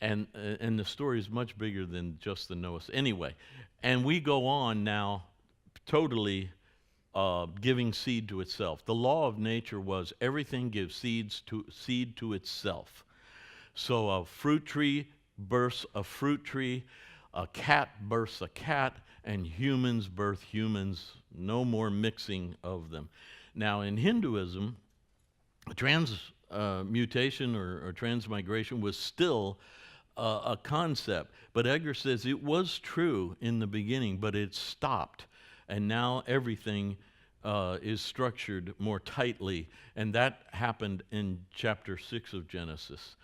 And the story is much bigger than just the Noah. Anyway, and we go on now totally giving seed to itself. The law of nature was everything gives seed to itself. So a fruit tree births a fruit tree, a cat births a cat, and humans birth humans. No more mixing of them. Now in Hinduism, transmutation or transmigration was still a concept, but Edgar says it was true in the beginning, but it stopped. And now everything is structured more tightly. And that happened in chapter 6 of Genesis,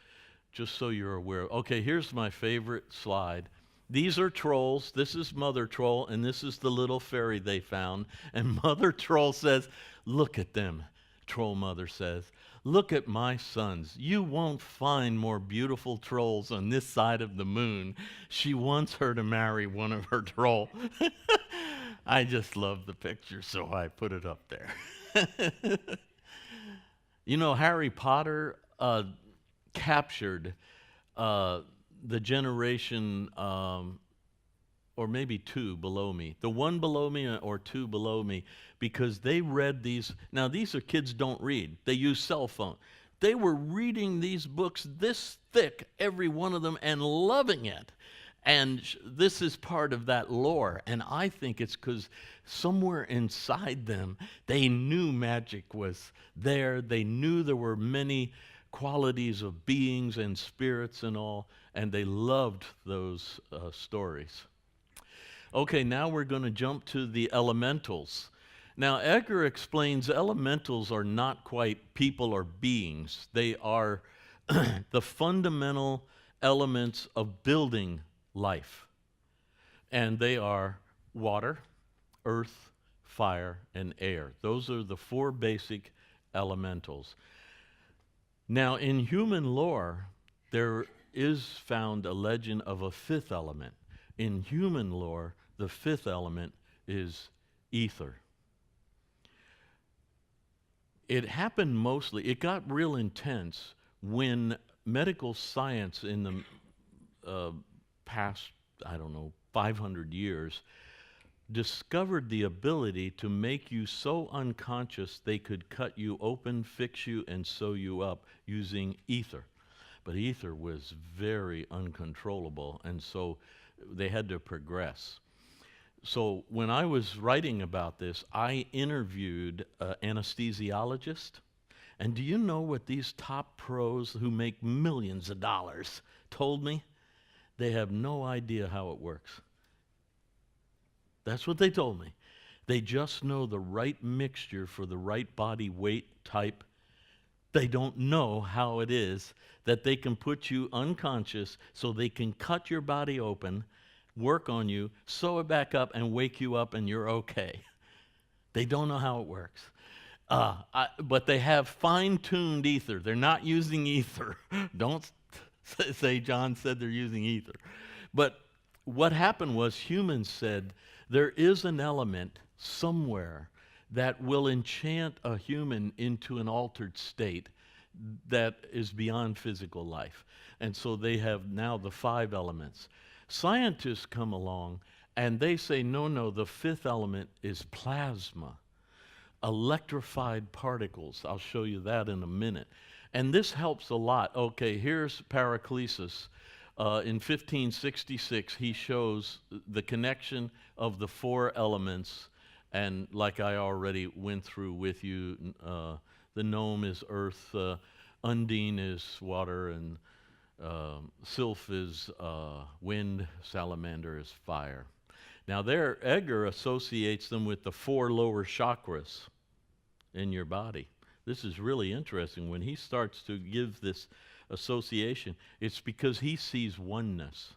just so you're aware. Okay, here's my favorite slide. These are trolls. This is Mother Troll, and this is the little fairy they found. And Mother Troll says, look at them, Troll Mother says. Look at my sons. You won't find more beautiful trolls on this side of the moon. She wants her to marry one of her troll. I just love the picture, so I put it up there. Harry Potter captured the generation, or maybe 2 below me, the one below me or 2 below me, because they read these. Now, these are kids don't read. They use cell phone. They were reading these books this thick, every one of them, and loving it. And this is part of that lore. And I think it's because somewhere inside them, they knew magic was there. They knew there were many qualities of beings and spirits and all, and they loved those stories. Okay, now we're going to jump to the elementals. Now, Edgar explains elementals are not quite people or beings. They are the fundamental elements of building life. And they are water, earth, fire, and air. Those are the four basic elementals. Now, in human lore, there is found a legend of a fifth element. In human lore, the fifth element is ether. It happened mostly, it got real intense when medical science in the past, I don't know, 500 years discovered the ability to make you so unconscious they could cut you open, fix you, and sew you up using ether. But ether was very uncontrollable, and so they had to progress. So when I was writing about this, I interviewed an anesthesiologist. And do you know what these top pros who make millions of dollars told me? They have no idea how it works. That's what they told me. They just know the right mixture for the right body weight type. They don't know how it is that they can put you unconscious so they can cut your body open, work on you, sew it back up, and wake you up, and you're okay. They don't know how it works. But they have fine-tuned ether. They're not using ether. Don't say John said they're using ether. But what happened was humans said, there is an element somewhere that will enchant a human into an altered state that is beyond physical life. And so they have now the 5 elements. Scientists come along and they say, no, the 5th element is plasma, electrified particles. I'll show you that in a minute. And this helps a lot. Okay, here's Paracelsus. In 1566, he shows the connection of the 4 elements, and like I already went through with you, the gnome is earth, undine is water, and sylph is wind, salamander is fire. Now there, Edgar associates them with the 4 lower chakras in your body. This is really interesting. When he starts to give this association, it's because he sees oneness.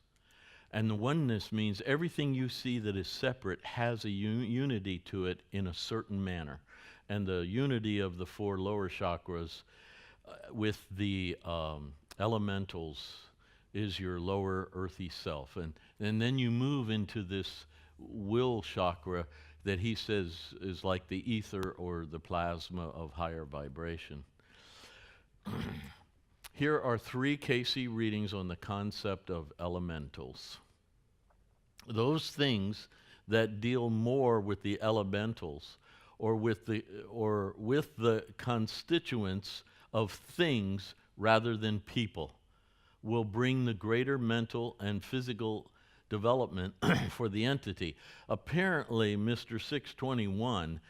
And the oneness means everything you see that is separate has a unity to it in a certain manner. And the unity of the 4 lower chakras with the elementals is your lower earthy self. And then you move into this will chakra that he says is like the ether or the plasma of higher vibration. Here are 3 Cayce readings on the concept of elementals. Those things that deal more with the elementals or with the constituents of things rather than people will bring the greater mental and physical development for the entity. Apparently, Mr. 621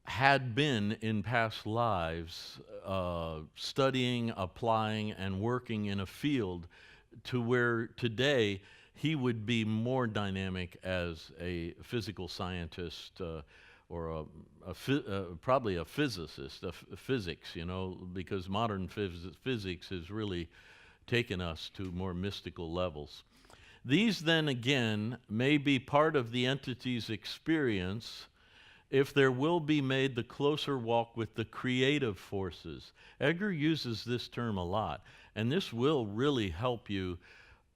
had been in past lives studying, applying, and working in a field to where today he would be more dynamic as a physical scientist or probably a physicist, physics, because modern physics has really taken us to more mystical levels. These then again may be part of the entity's experience if there will be made the closer walk with the creative forces. Edgar uses this term a lot, and this will really help you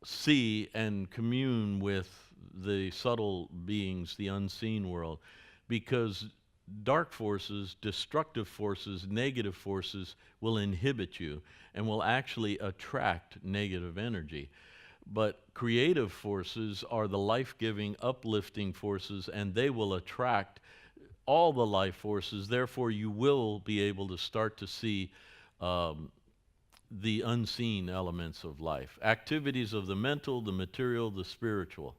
see and commune with the subtle beings, the unseen world, because dark forces, destructive forces, negative forces will inhibit you and will actually attract negative energy. But creative forces are the life-giving, uplifting forces, and they will attract all the life forces. Therefore, you will be able to start to see the unseen elements of life. Activities of the mental, the material, the spiritual.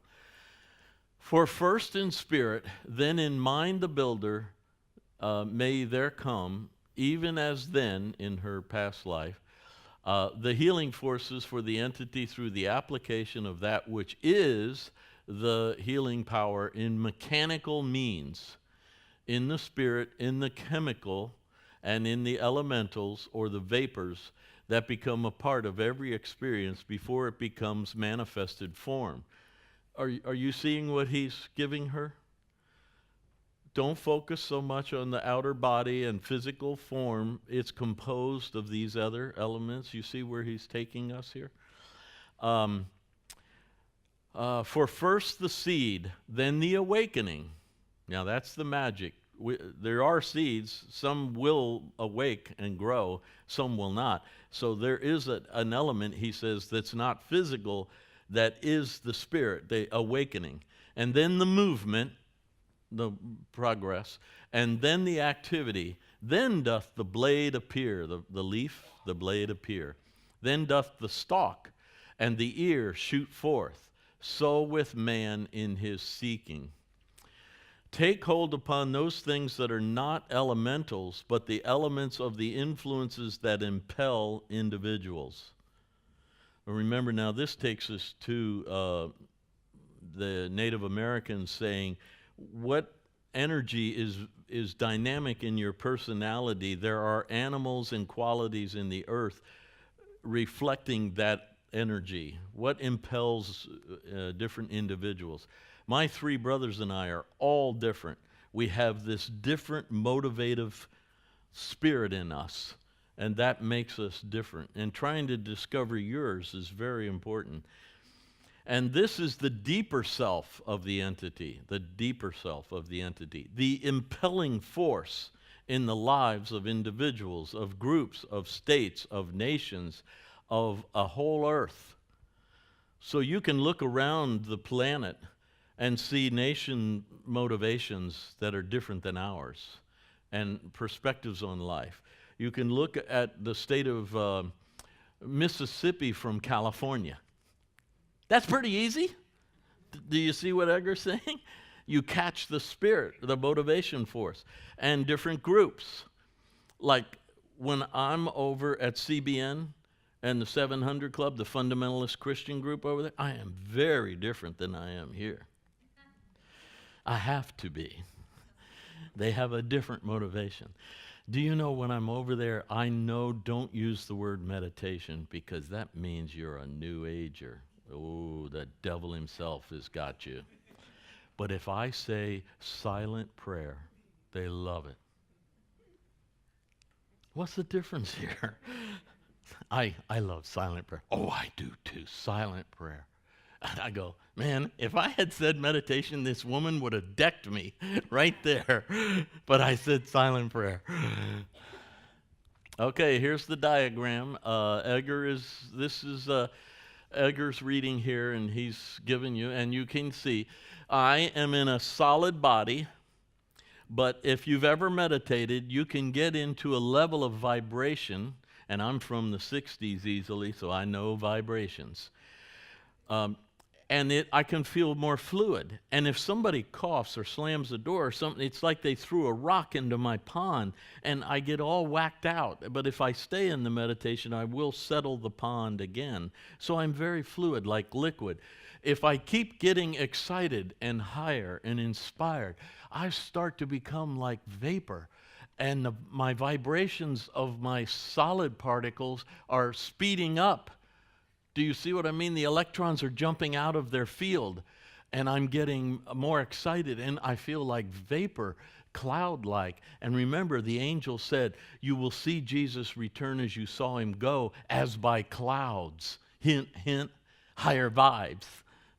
For first in spirit, then in mind the builder, may there come, even as then in her past life, the healing forces for the entity through the application of that which is the healing power in mechanical means, in the spirit, in the chemical, and in the elementals or the vapors that become a part of every experience before it becomes manifested form. Are you seeing what he's giving her? Don't focus so much on the outer body and physical form. It's composed of these other elements. You see where he's taking us here? For first the seed, then the awakening. Now that's the magic. There are seeds. Some will awake and grow. Some will not. So there is an element, he says, that's not physical, that is the spirit, the awakening. And then the movement, the progress, and then the activity. Then doth the blade appear, the leaf, the blade appear. Then doth the stalk and the ear shoot forth. So with man in his seeking. Take hold upon those things that are not elementals, but the elements of the influences that impel individuals. Remember now, this takes us to the Native Americans saying, what energy is dynamic in your personality? There are animals and qualities in the earth reflecting that energy. What impels different individuals? My three brothers and I are all different. We have this different motivative spirit in us, and that makes us different. And trying to discover yours is very important. And this is the deeper self of the entity, the deeper self of the entity, the impelling force in the lives of individuals, of groups, of states, of nations, of a whole earth. So you can look around the planet and see nation motivations that are different than ours and perspectives on life. You can look at the state of Mississippi from California. That's pretty easy. Do you see what Edgar's saying? You catch the spirit, the motivation force, and different groups. Like when I'm over at CBN and the 700 Club, the fundamentalist Christian group over there, I am very different than I am here. I have to be. They have a different motivation. Do you know when I'm over there, I know don't use the word meditation because that means you're a new ager. Oh, the devil himself has got you. But if I say silent prayer, they love it. What's the difference here? I love silent prayer. Oh, I do too, silent prayer. And I go, man, if I had said meditation, this woman would have decked me right there. But I said silent prayer. Okay, here's the diagram. This is Edgar's reading here, and he's given you, and you can see, I am in a solid body, but if you've ever meditated, you can get into a level of vibration, and I'm from the 60s easily, so I know vibrations. And I can feel more fluid. And if somebody coughs or slams the door or something, it's like they threw a rock into my pond, and I get all whacked out. But if I stay in the meditation, I will settle the pond again. So I'm very fluid, like liquid. If I keep getting excited and higher and inspired, I start to become like vapor. And my vibrations of my solid particles are speeding up. Do you see what I mean? The electrons are jumping out of their field, and I'm getting more excited, and I feel like vapor, cloud-like. And remember, the angel said, you will see Jesus return as you saw him go, as by clouds. Hint, hint, higher vibes.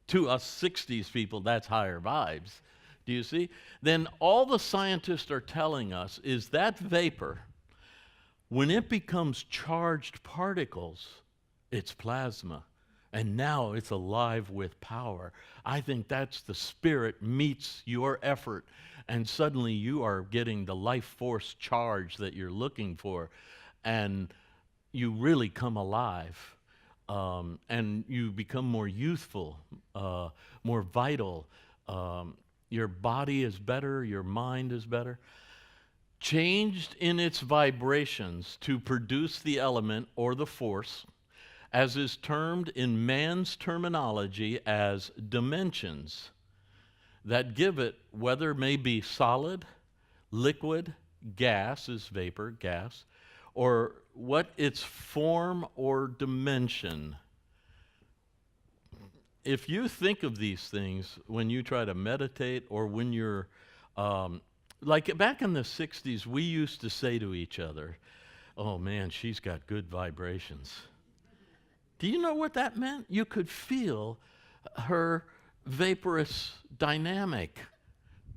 To us 60s people, that's higher vibes. Do you see? Then all the scientists are telling us is that vapor, when it becomes charged particles, it's plasma, and now it's alive with power. I think that's the spirit meets your effort, and suddenly you are getting the life force charge that you're looking for, and you really come alive, and you become more youthful, more vital. Your body is better, your mind is better. Changed in its vibrations to produce the element or the force, as is termed in man's terminology as dimensions that give it, whether it may be solid, liquid, gas is vapor, gas, or what its form or dimension. If you think of these things when you try to meditate or when you're, like back in the 60s, we used to say to each other, oh man, she's got good vibrations. Do you know what that meant? You could feel her vaporous dynamic.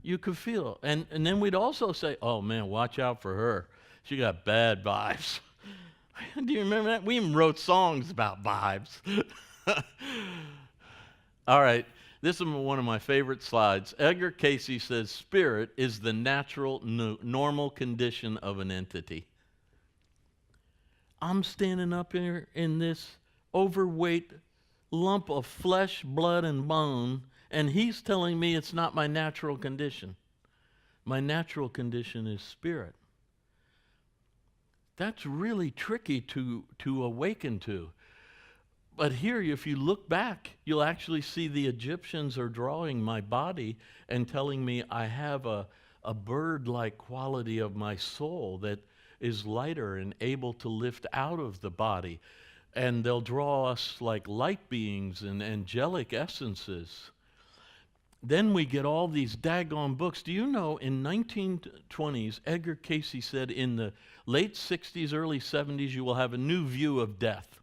You could feel. And then we'd also say, oh man, watch out for her. She got bad vibes. Do you remember that? We even wrote songs about vibes. All right, this is one of my favorite slides. Edgar Cayce says, spirit is the natural, normal condition of an entity. I'm standing up here in this overweight lump of flesh, blood, and bone, and he's telling me it's not my natural condition. My natural condition is spirit. That's really tricky to awaken to. But here, if you look back, you'll actually see the Egyptians are drawing my body and telling me I have a bird-like quality of my soul that is lighter and able to lift out of the body. And they'll draw us like light beings and angelic essences. Then we get all these daggone books. Do you know in 1920s, Edgar Cayce said in the late 60s, early 70s, you will have a new view of death.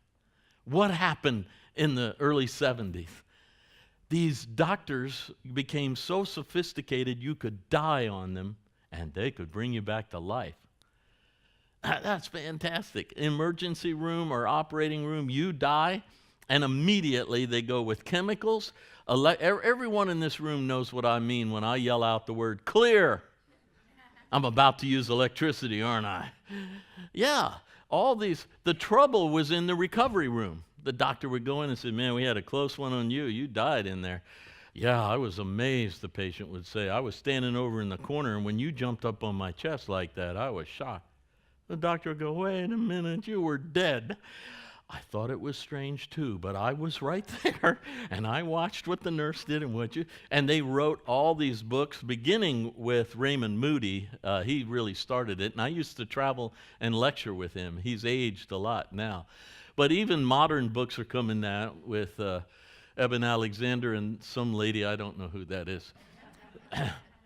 What happened in the early 70s? These doctors became so sophisticated you could die on them and they could bring you back to life. That's fantastic. Emergency room or operating room, you die, and immediately they go with chemicals. Everyone in this room knows what I mean when I yell out the word clear. I'm about to use electricity, aren't I? Yeah, all these. The trouble was in the recovery room. The doctor would go in and say, man, we had a close one on you. You died in there. Yeah, I was amazed, the patient would say. I was standing over in the corner, and when you jumped up on my chest like that, I was shocked. The doctor would go, wait a minute, you were dead. I thought it was strange too, but I was right there, and I watched what the nurse did and they wrote all these books, beginning with Raymond Moody. He really started it, and I used to travel and lecture with him. He's aged a lot now. But even modern books are coming out with Eben Alexander and some lady, I don't know who that is.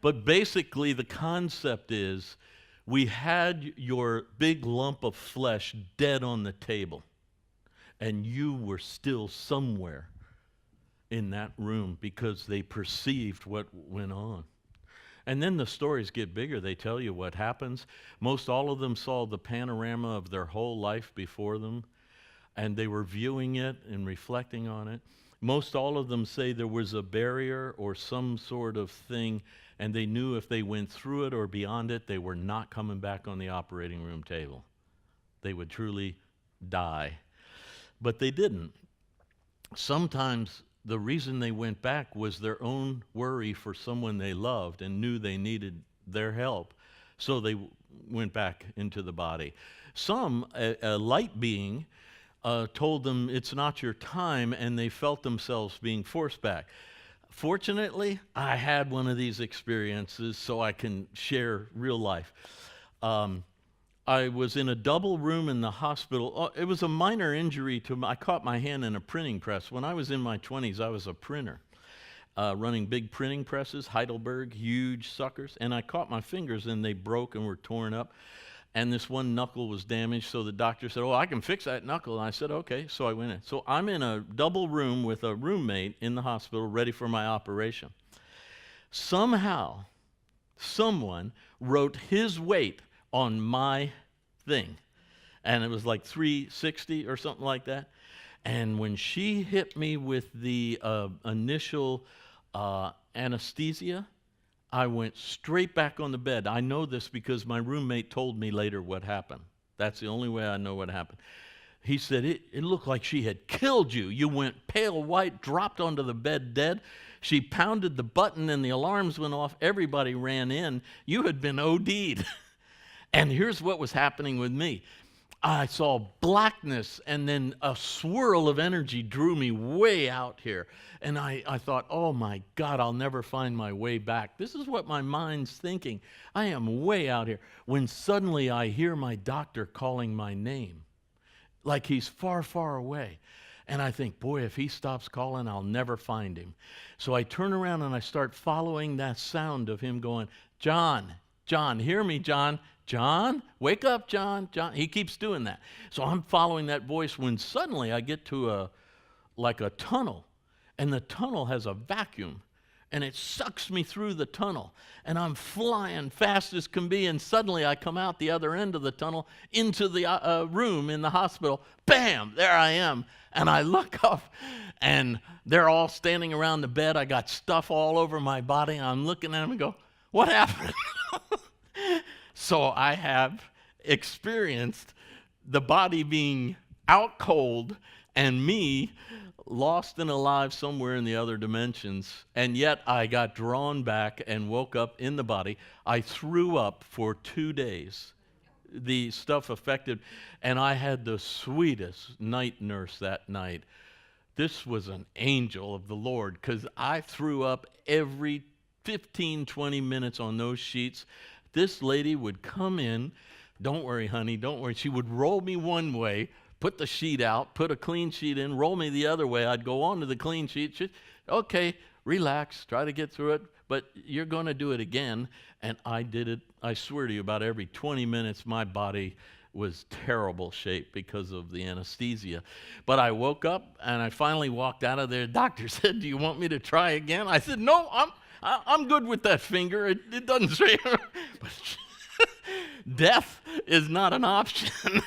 But basically the concept is, we had your big lump of flesh dead on the table, and you were still somewhere in that room because they perceived what went on. And then the stories get bigger. They tell you what happens. Most all of them saw the panorama of their whole life before them, and they were viewing it and reflecting on it. Most all of them say there was a barrier or some sort of thing, and they knew if they went through it or beyond it, they were not coming back on the operating room table. They would truly die. But they didn't. Sometimes the reason they went back was their own worry for someone they loved and knew they needed their help, so they went back into the body. Some, a light being, told them it's not your time, and they felt themselves being forced back. Fortunately, I had one of these experiences, so I can share real life. I was in a double room in the hospital. It was a minor injury I caught my hand in a printing press. When I was in my 20s, I was a printer, running big printing presses, Heidelberg, huge suckers, and I caught my fingers and they broke and were torn up. And this one knuckle was damaged, so the doctor said, oh, I can fix that knuckle. And I said, okay, so I went in. So I'm in a double room with a roommate in the hospital ready for my operation. Somehow, someone wrote his weight on my thing, and it was like 360 or something like that. And when she hit me with the initial anesthesia, I went straight back on the bed. I know this because my roommate told me later what happened. That's the only way I know what happened. He said, it looked like she had killed you. You went pale white, dropped onto the bed dead. She pounded the button and the alarms went off. Everybody ran in. You had been OD'd. And here's what was happening with me. I saw blackness, and then a swirl of energy drew me way out here. And I thought, oh my God, I'll never find my way back. This is what my mind's thinking. I am way out here. When suddenly I hear my doctor calling my name, like he's far, far away. And I think, boy, if he stops calling, I'll never find him. So I turn around and I start following that sound of him going, John, John, hear me, John. John, wake up, John, John. He keeps doing that. So I'm following that voice when suddenly I get to a tunnel, and the tunnel has a vacuum, and it sucks me through the tunnel, and I'm flying fast as can be, and suddenly I come out the other end of the tunnel into the room in the hospital. Bam, there I am, and I look up, and they're all standing around the bed. I got stuff all over my body, and I'm looking at them and go, what happened? So I have experienced the body being out cold and me lost and alive somewhere in the other dimensions, and yet I got drawn back and woke up in the body. I threw up for 2 days. The stuff affected, and I had the sweetest night nurse that night. This was an angel of the Lord, because I threw up every 15, 20 minutes on those sheets. This lady would come in, don't worry, honey, don't worry. She would roll me one way, put the sheet out, put a clean sheet in, roll me the other way. I'd go on to the clean sheet. She'd, okay, relax, try to get through it, but you're going to do it again. And I did it, I swear to you, about every 20 minutes, my body was terrible shape because of the anesthesia. But I woke up, and I finally walked out of there. The doctor said, do you want me to try again? I said, no, I'm good with that finger. It doesn't say. Death is not an option.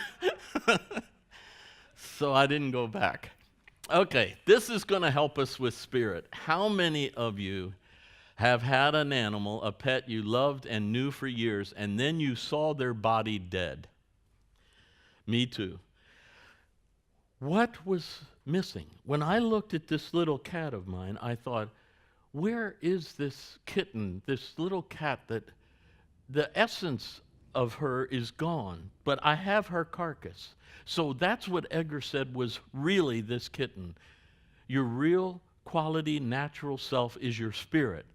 So I didn't go back. Okay, this is going to help us with spirit. How many of you have had an animal, a pet you loved and knew for years, and then you saw their body dead? Me too. What was missing? When I looked at this little cat of mine, I thought, where is this kitten, this little cat that the essence of her is gone, but I have her carcass. So that's what Edgar said was really this kitten. Your real quality, natural self is your spirit.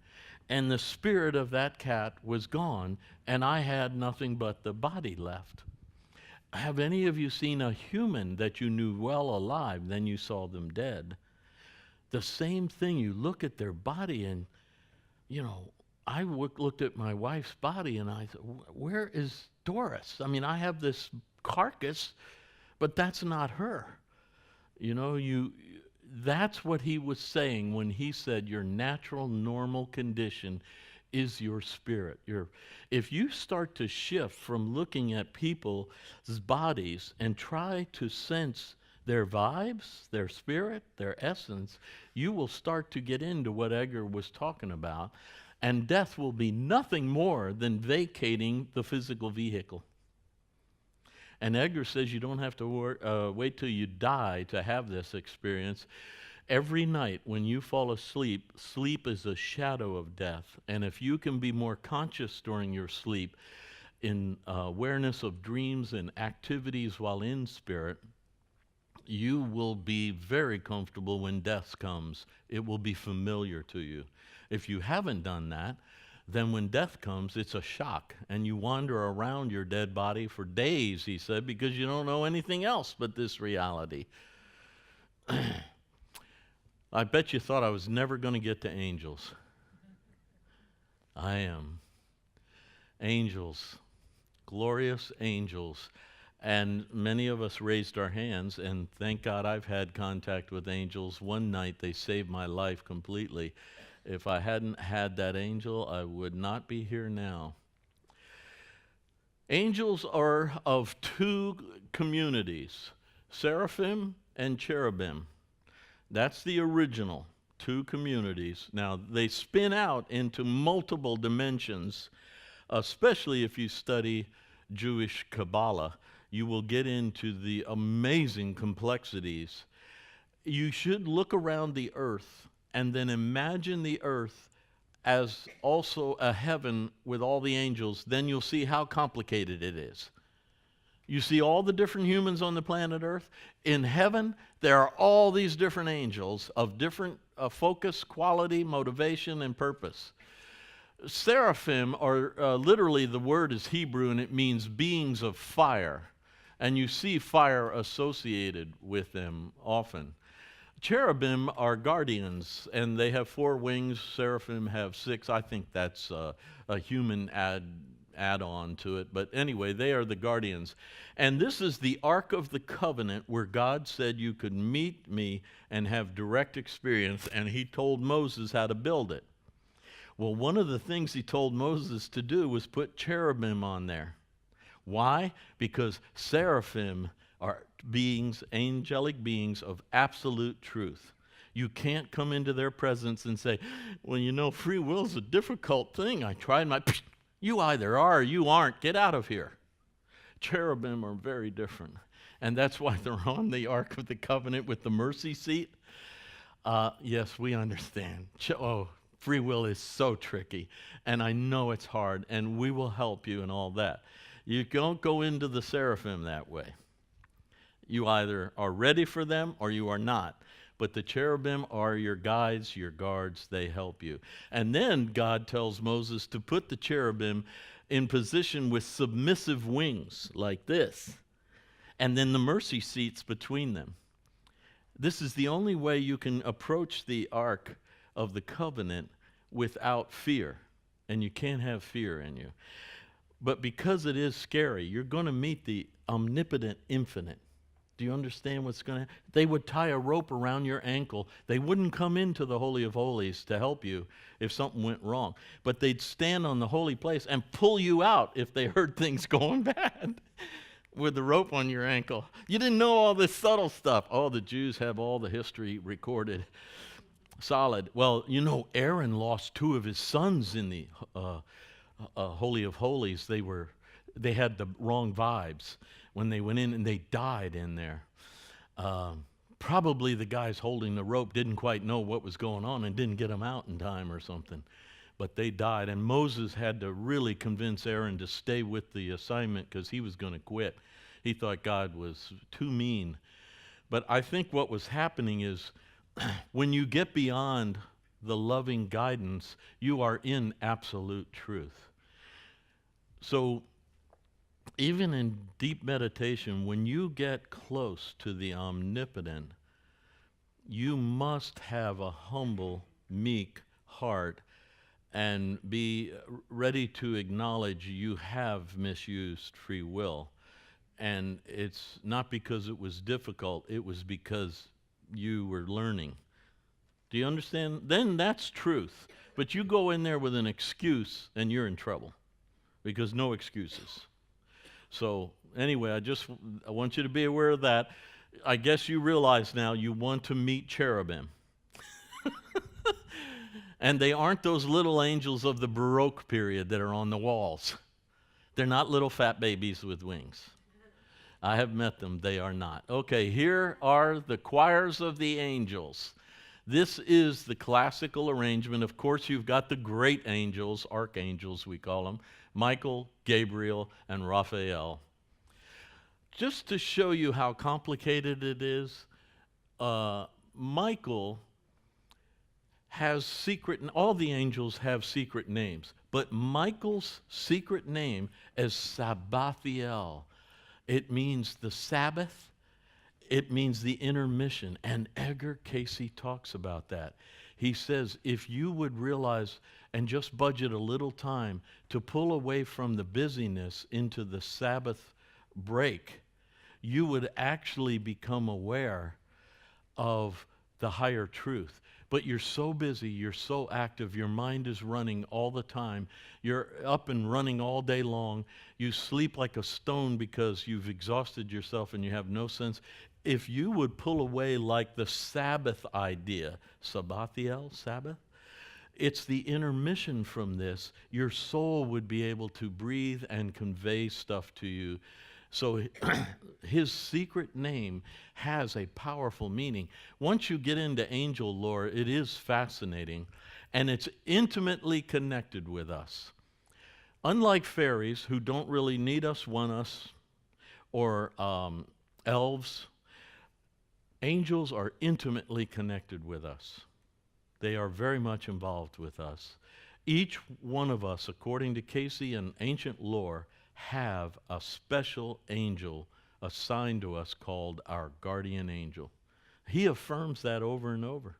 And the spirit of that cat was gone, and I had nothing but the body left. Have any of you seen a human that you knew well alive, then you saw them dead? The same thing, you look at their body and, you know, I looked at my wife's body and I thought, where is Doris? I mean, I have this carcass, but that's not her. You know, that's what he was saying when he said your natural, normal condition is your spirit. If you start to shift from looking at people's bodies and try to sense their vibes, their spirit, their essence, you will start to get into what Edgar was talking about, and death will be nothing more than vacating the physical vehicle. And Edgar says you don't have to wait till you die to have this experience. Every night when you fall asleep, sleep is a shadow of death. And if you can be more conscious during your sleep in awareness of dreams and activities while in spirit, you will be very comfortable when death comes. It will be familiar to you. If you haven't done that, then when death comes, it's a shock, and you wander around your dead body for days, he said, because you don't know anything else but this reality. I bet you thought I was never going to get to angels. I am. Angels, glorious angels. And many of us raised our hands, and thank God I've had contact with angels. One night they saved my life completely. If I hadn't had that angel, I would not be here now. Angels are of two communities, seraphim and cherubim. That's the original, two communities. Now, they spin out into multiple dimensions, especially if you study Jewish Kabbalah. You will get into the amazing complexities. You should look around the earth and then imagine the earth as also a heaven with all the angels. Then you'll see how complicated it is. You see all the different humans on the planet Earth? In heaven, there are all these different angels of different focus, quality, motivation, and purpose. Seraphim are literally, the word is Hebrew and it means beings of fire. And you see fire associated with them often. Cherubim are guardians, and they have 4 wings. Seraphim have 6. I think that's a human add-on to it. But anyway, they are the guardians. And this is the Ark of the Covenant where God said you could meet me and have direct experience, and he told Moses how to build it. Well, one of the things he told Moses to do was put cherubim on there. Why? Because seraphim are beings, angelic beings of absolute truth. You can't come into their presence and say, well, you know, free will's a difficult thing. I tried my... You either are or you aren't. Get out of here. Cherubim are very different. And that's why they're on the Ark of the Covenant with the mercy seat. Yes, we understand. Free will is so tricky, and I know it's hard, and we will help you and all that. You don't go into the seraphim that way. You either are ready for them or you are not. But the cherubim are your guides, your guards, they help you. And then God tells Moses to put the cherubim in position with submissive wings like this, and then the mercy seats between them. This is the only way you can approach the Ark of the Covenant without fear, and you can't have fear in you. But because it is scary, you're going to meet the omnipotent infinite. Do you understand what's going to happen? They would tie a rope around your ankle. They wouldn't come into the Holy of Holies to help you if something went wrong. But they'd stand on the holy place and pull you out if they heard things going bad with the rope on your ankle. You didn't know all this subtle stuff. Oh, the Jews have all the history recorded. Solid. Well, you know, Aaron lost 2 of his sons in the Holy of Holies. They had the wrong vibes when they went in, and they died in there. Probably the guys holding the rope didn't quite know what was going on and didn't get them out in time or something. But they died, and Moses had to really convince Aaron to stay with the assignment because he was going to quit. He thought God was too mean. But I think what was happening is when you get beyond the loving guidance, you are in absolute truth. So even in deep meditation, when you get close to the omnipotent, you must have a humble, meek heart and be ready to acknowledge you have misused free will. And it's not because it was difficult, it was because you were learning. Do you understand? Then that's truth. But you go in there with an excuse and you're in trouble, because no excuses. So anyway, I want you to be aware of that. I guess you realize now you want to meet cherubim. And they aren't those little angels of the Baroque period that are on the walls. They're not little fat babies with wings. I have met them. They are not. Okay, here are the choirs of the angels. This is the classical arrangement. Of course, you've got the great angels, archangels we call them, Michael, Gabriel, and Raphael. Just to show you how complicated it is, Michael has secret, and all the angels have secret names, but Michael's secret name is Sabbathiel. It means the Sabbath. It means the intermission. And Edgar Cayce talks about that. He says, if you would realize and just budget a little time to pull away from the busyness into the Sabbath break, you would actually become aware of the higher truth. But you're so busy, you're so active, your mind is running all the time. You're up and running all day long. You sleep like a stone because you've exhausted yourself and you have no sense. If you would pull away like the Sabbath idea, Sabbathiel, Sabbath, it's the intermission from this. Your soul would be able to breathe and convey stuff to you. So his secret name has a powerful meaning. Once you get into angel lore, it is fascinating, and it's intimately connected with us. Unlike fairies, who don't really need us, want us, or elves. Angels are intimately connected with us. They are very much involved with us. Each one of us, according to Cayce and ancient lore, have a special angel assigned to us called our guardian angel. He affirms that over and over.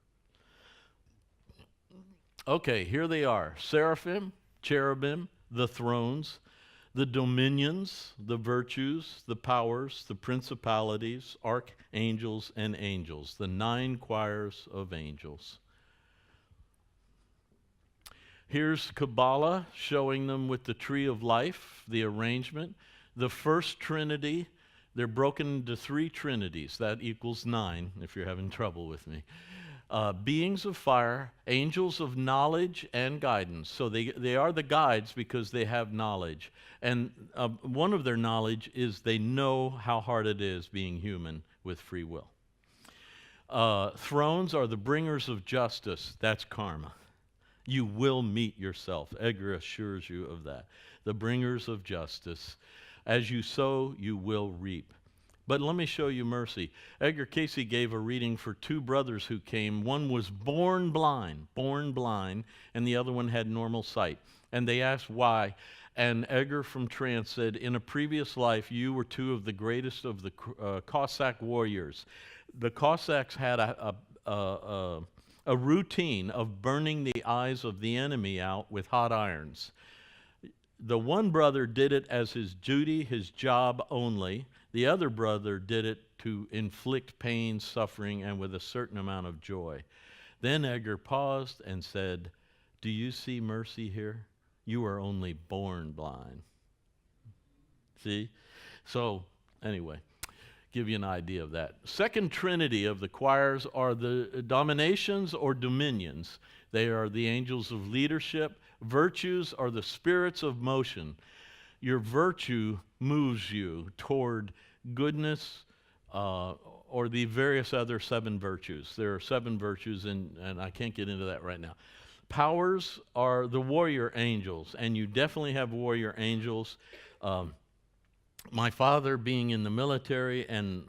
Okay, here they are: seraphim, cherubim, the thrones, the dominions, the virtues, the powers, the principalities, archangels, and angels, the 9 choirs of angels. Here's Kabbalah showing them with the tree of life, the arrangement. The first trinity, they're broken into 3 trinities. That equals 9, if you're having trouble with me. Beings of fire, angels of knowledge and guidance. So they are the guides because they have knowledge. And one of their knowledge is they know how hard it is being human with free will. Thrones are the bringers of justice. That's karma. You will meet yourself. Edgar assures you of that. The bringers of justice. As you sow, you will reap. But let me show you mercy. Edgar Cayce gave a reading for 2 brothers who came. One was born blind, and the other one had normal sight. And they asked why. And Edgar from trance said, in a previous life, you were 2 of the greatest of the Cossack warriors. The Cossacks had a routine of burning the eyes of the enemy out with hot irons. The one brother did it as his duty, his job only. The other brother did it to inflict pain, suffering, and with a certain amount of joy. Then Edgar paused and said, do you see mercy here? You are only born blind. See? So, anyway, give you an idea of that. Second trinity of the choirs are the dominations or dominions. They are the angels of leadership. Virtues are the spirits of motion. Your virtue moves you toward goodness or the various other 7 virtues. There are 7 virtues, and I can't get into that right now. Powers are the warrior angels, and you definitely have warrior angels. My father being in the military and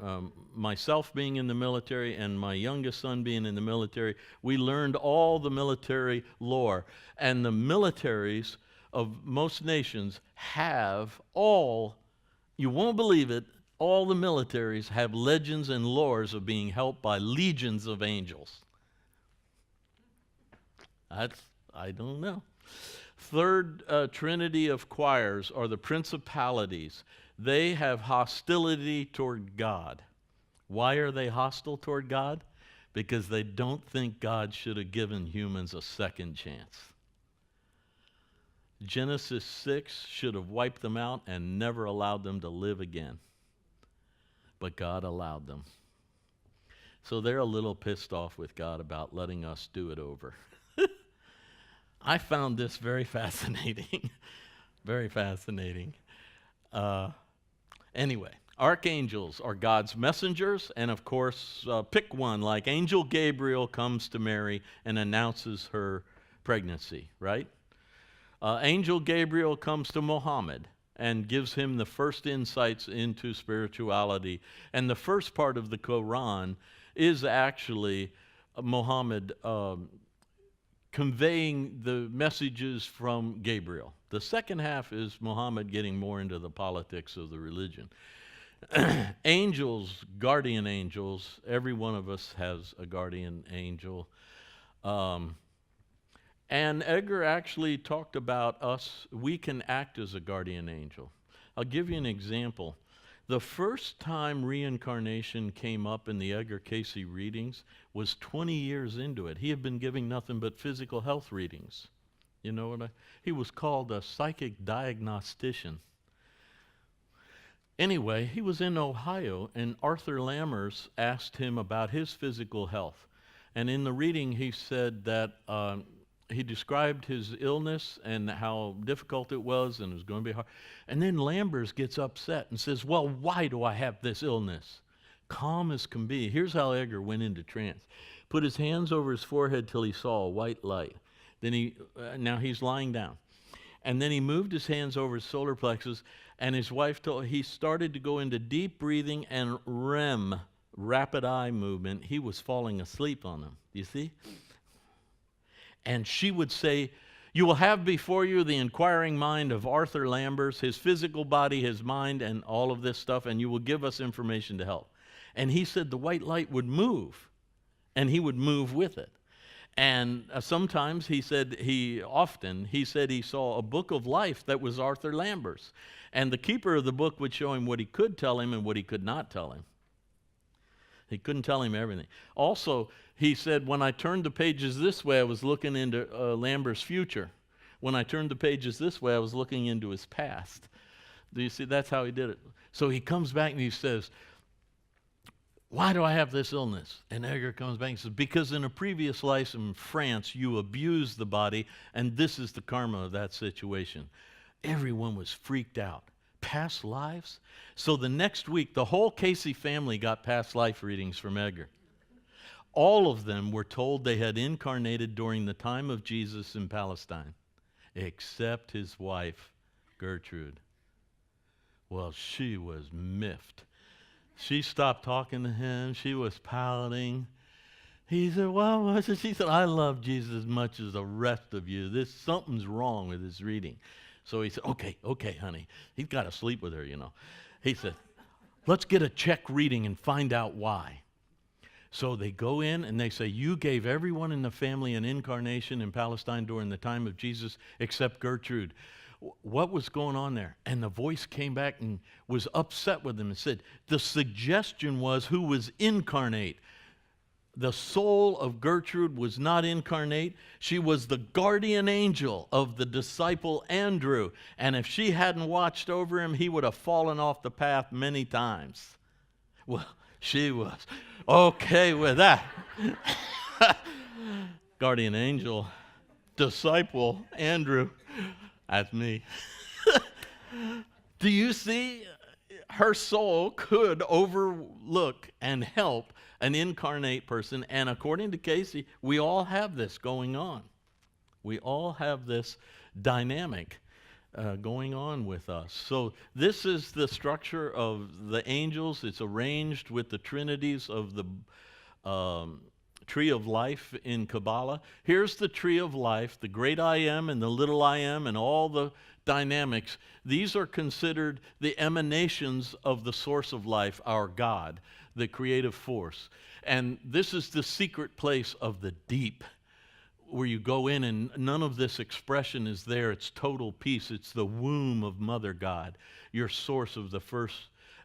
myself being in the military and my youngest son being in the military, we learned all the military lore. And the militaries of most nations have all, you won't believe it, all the militaries have legends and lores of being helped by legions of angels. I don't know. Third trinity of choirs are the principalities. They have hostility toward God. Why are they hostile toward God? Because they don't think God should have given humans a second chance. Genesis 6 should have wiped them out and never allowed them to live again. But God allowed them. So they're a little pissed off with God about letting us do it over. I found this very fascinating. Very fascinating. Anyway, archangels are God's messengers, and of course, pick one, like Angel Gabriel comes to Mary and announces her pregnancy, right? Angel Gabriel comes to Muhammad and gives him the first insights into spirituality. And the first part of the Quran is actually Muhammad conveying the messages from Gabriel. The second half is Muhammad getting more into the politics of the religion. Angels, guardian angels, every one of us has a guardian angel. And Edgar actually talked about us, we can act as a guardian angel. I'll give you an example. The first time reincarnation came up in the Edgar Cayce readings was 20 years into it. He had been giving nothing but physical health readings. You know what he was called a psychic diagnostician. Anyway, he was in Ohio, and Arthur Lammers asked him about his physical health. And in the reading, he said that he described his illness and how difficult it was and it was going to be hard. And then Lammers gets upset and says, well, why do I have this illness? Calm as can be. Here's how Edgar went into trance. Put his hands over his forehead till he saw a white light. Then now he's lying down. And then he moved his hands over his solar plexus, And his wife told he started to go into deep breathing and REM, rapid eye movement. He was falling asleep on them. You see? And she would say, "You will have before you the inquiring mind of Arthur Lambers, his physical body, his mind, and all of this stuff, and you will give us information to help." And he said the white light would move, and he would move with it. And sometimes he said he said he saw a book of life that was Arthur Lambers. And the keeper of the book would show him what he could tell him and what he could not tell him. He couldn't tell him everything. Also, he said, when I turned the pages this way, I was looking into Lambert's future. When I turned the pages this way, I was looking into his past. Do you see? That's how he did it. So he comes back and he says, "Why do I have this illness?" And Edgar comes back and says, "Because in a previous life in France, you abused the body, and this is the karma of that situation." Everyone was freaked out. Past lives? So the next week, the whole Cayce family got past life readings from Edgar. All of them were told they had incarnated during the time of Jesus in Palestine, except his wife, Gertrude. Well, she was miffed. She stopped talking to him. She was pouting. He said, "Well, what's it?" She said, "I love Jesus as much as the rest of you. Something's wrong with his reading." So he said, okay, honey. He's got to sleep with her, you know. He said, "Let's get a check reading and find out why." So they go in and they say, "You gave everyone in the family an incarnation in Palestine during the time of Jesus except Gertrude. What was going on there?" And the voice came back and was upset with them and said, "The suggestion was who was incarnate. The soul of Gertrude was not incarnate. She was the guardian angel of the disciple Andrew. And if she hadn't watched over him, he would have fallen off the path many times." Well, she was okay with that. Guardian angel, disciple Andrew. That's me. Do you see? Her soul could overlook and help an incarnate person, and according to Cayce, we all have this going on. We all have this dynamic going on with us. So this is the structure of the angels. It's arranged with the trinities of the tree of life in Kabbalah. Here's the tree of life, the great I am and the little I am and all the dynamics. These are considered the emanations of the source of life, our God, the creative force. And this is the secret place of the deep, where you go in and none of this expression is there. It's total peace. It's the womb of Mother God, your source of the first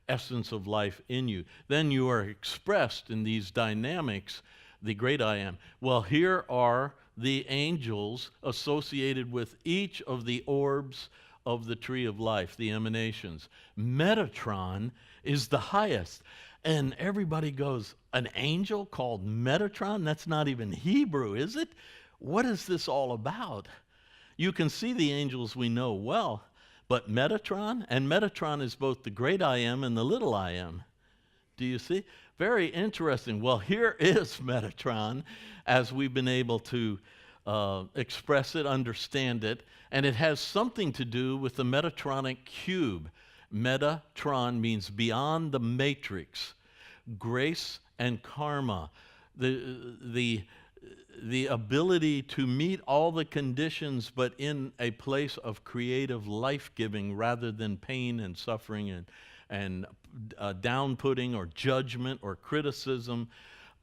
essence of life in you. Then you are expressed in these dynamics, the great I am. Well, here are the angels associated with each of the orbs of the tree of life, the emanations. Metatron is the highest. And everybody goes, "An angel called Metatron? That's not even Hebrew, is it? What is this all about?" You can see the angels we know well, but Metatron? And Metatron is both the great I am and the little I am. Do you see? Very interesting. Well, here is Metatron as we've been able to express it, understand it, and it has something to do with the Metatronic cube. Metatron means beyond the matrix, grace and karma, the ability to meet all the conditions but in a place of creative life-giving rather than pain and suffering and down-putting or judgment or criticism,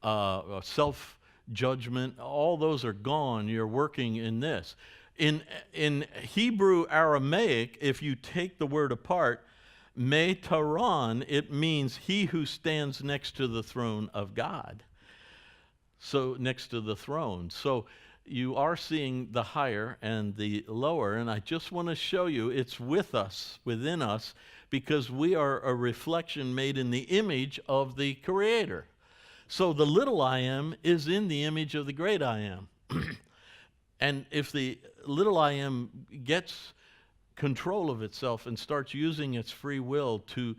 self-judgment. All those are gone. You're working in this. In Hebrew Aramaic, if you take the word apart, Metaron, it means he who stands next to the throne of God. So next to the throne. So you are seeing the higher and the lower, and I just want to show you it's with us, within us, because we are a reflection made in the image of the Creator. So the little I am is in the image of the great I am. And if the little I am gets control of itself and starts using its free will to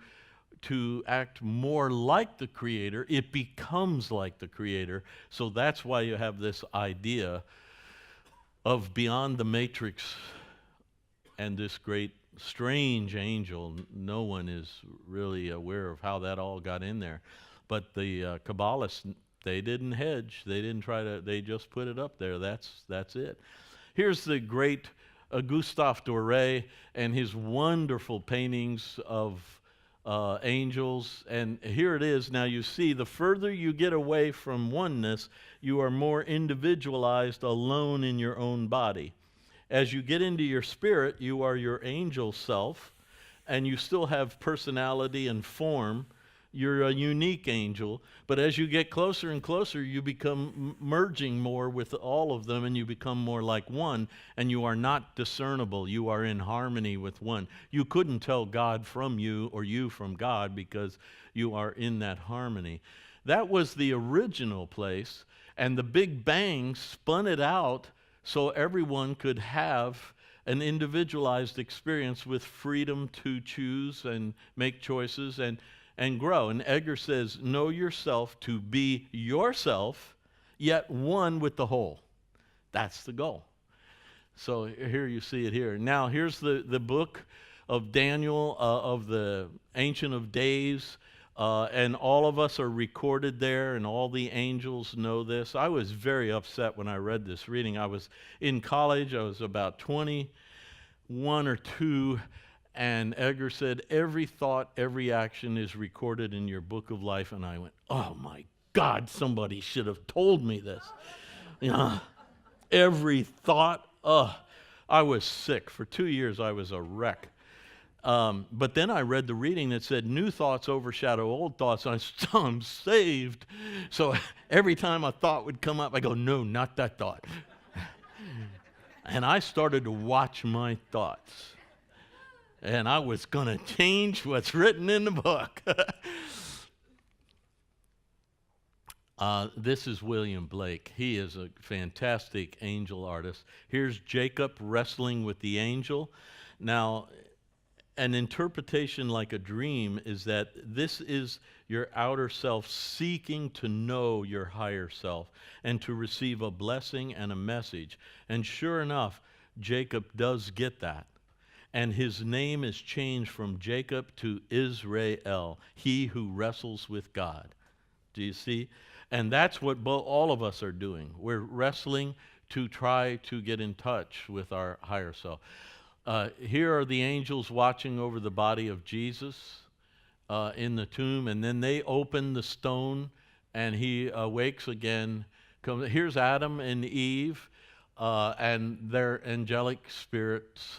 act more like the Creator, it becomes like the Creator. So that's why you have this idea of beyond the matrix and this great strange angel. No one is really aware of how that all got in there. But the Kabbalists, they didn't hedge. They didn't try to. They just put it up there. That's it. Here's the great Gustave Doré and his wonderful paintings of angels. And here it is. Now you see, the further you get away from oneness, you are more individualized, alone in your own body. As you get into your spirit, you are your angel self, and you still have personality and form. You're a unique angel, but as you get closer and closer, you become merging more with all of them, and you become more like one, and you are not discernible. You are in harmony with one. You couldn't tell God from you or you from God because you are in that harmony. That was the original place, and the Big Bang spun it out so everyone could have an individualized experience with freedom to choose and make choices and grow. And Edgar says, know yourself to be yourself, yet one with the whole. That's the goal. So here you see it here. Now here's the book of Daniel, of the Ancient of Days, and all of us are recorded there, and all the angels know this. I was very upset when I read this reading. I was in college. I was about 21 or 2, and Edgar said, every thought, every action is recorded in your book of life. And I went, oh my God, somebody should have told me this. Every thought, I was sick. For 2 years, I was a wreck. But then I read the reading that said, new thoughts overshadow old thoughts. And I'm saved. So every time a thought would come up, I go, no, not that thought. And I started to watch my thoughts. And I was going to change what's written in the book. This is William Blake. He is a fantastic angel artist. Here's Jacob wrestling with the angel. Now, an interpretation like a dream is that this is your outer self seeking to know your higher self and to receive a blessing and a message. And sure enough, Jacob does get that. And his name is changed from Jacob to Israel, he who wrestles with God. Do you see? And that's what all of us are doing. We're wrestling to try to get in touch with our higher self. Here are the angels watching over the body of Jesus in the tomb, and then they open the stone, and he awakes again. Here's Adam and Eve and their angelic spirits.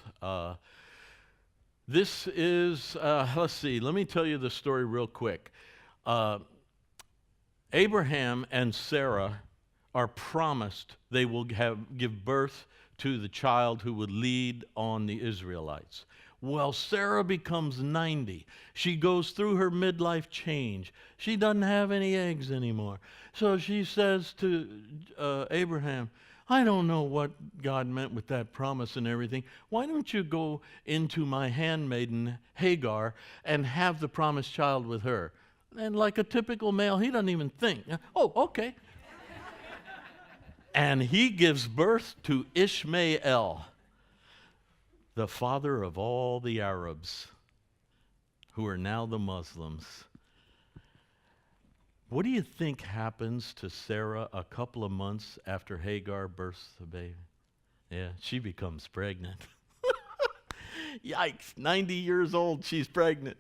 This is, let's see, let me tell you the story real quick. Abraham and Sarah are promised they will give birth to the child who would lead on the Israelites. Well, Sarah becomes 90. She goes through her midlife change. She doesn't have any eggs anymore. So she says to Abraham, I don't know what God meant with that promise and everything. Why don't you go into my handmaiden Hagar and have the promised child with her? And like a typical male, he doesn't even think. Oh, okay. And he gives birth to Ishmael, the father of all the Arabs, who are now the Muslims. What do you think happens to Sarah a couple of months after Hagar births the baby? Yeah, she becomes pregnant. Yikes, 90 years old, she's pregnant.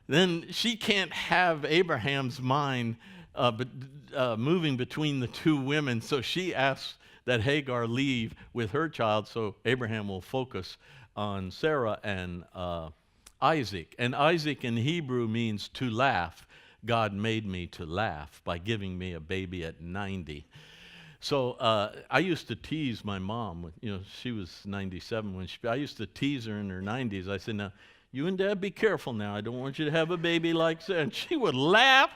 Then she can't have Abraham's mind moving between the two women, so she asks that Hagar leave with her child so Abraham will focus on Sarah and Isaac. And Isaac in Hebrew means to laugh. God made me to laugh by giving me a baby at 90. So I used to tease my mom. She was 97 when I used to tease her in her 90s. I said, now, you and Dad, be careful now. I don't want you to have a baby like that. And she would laugh.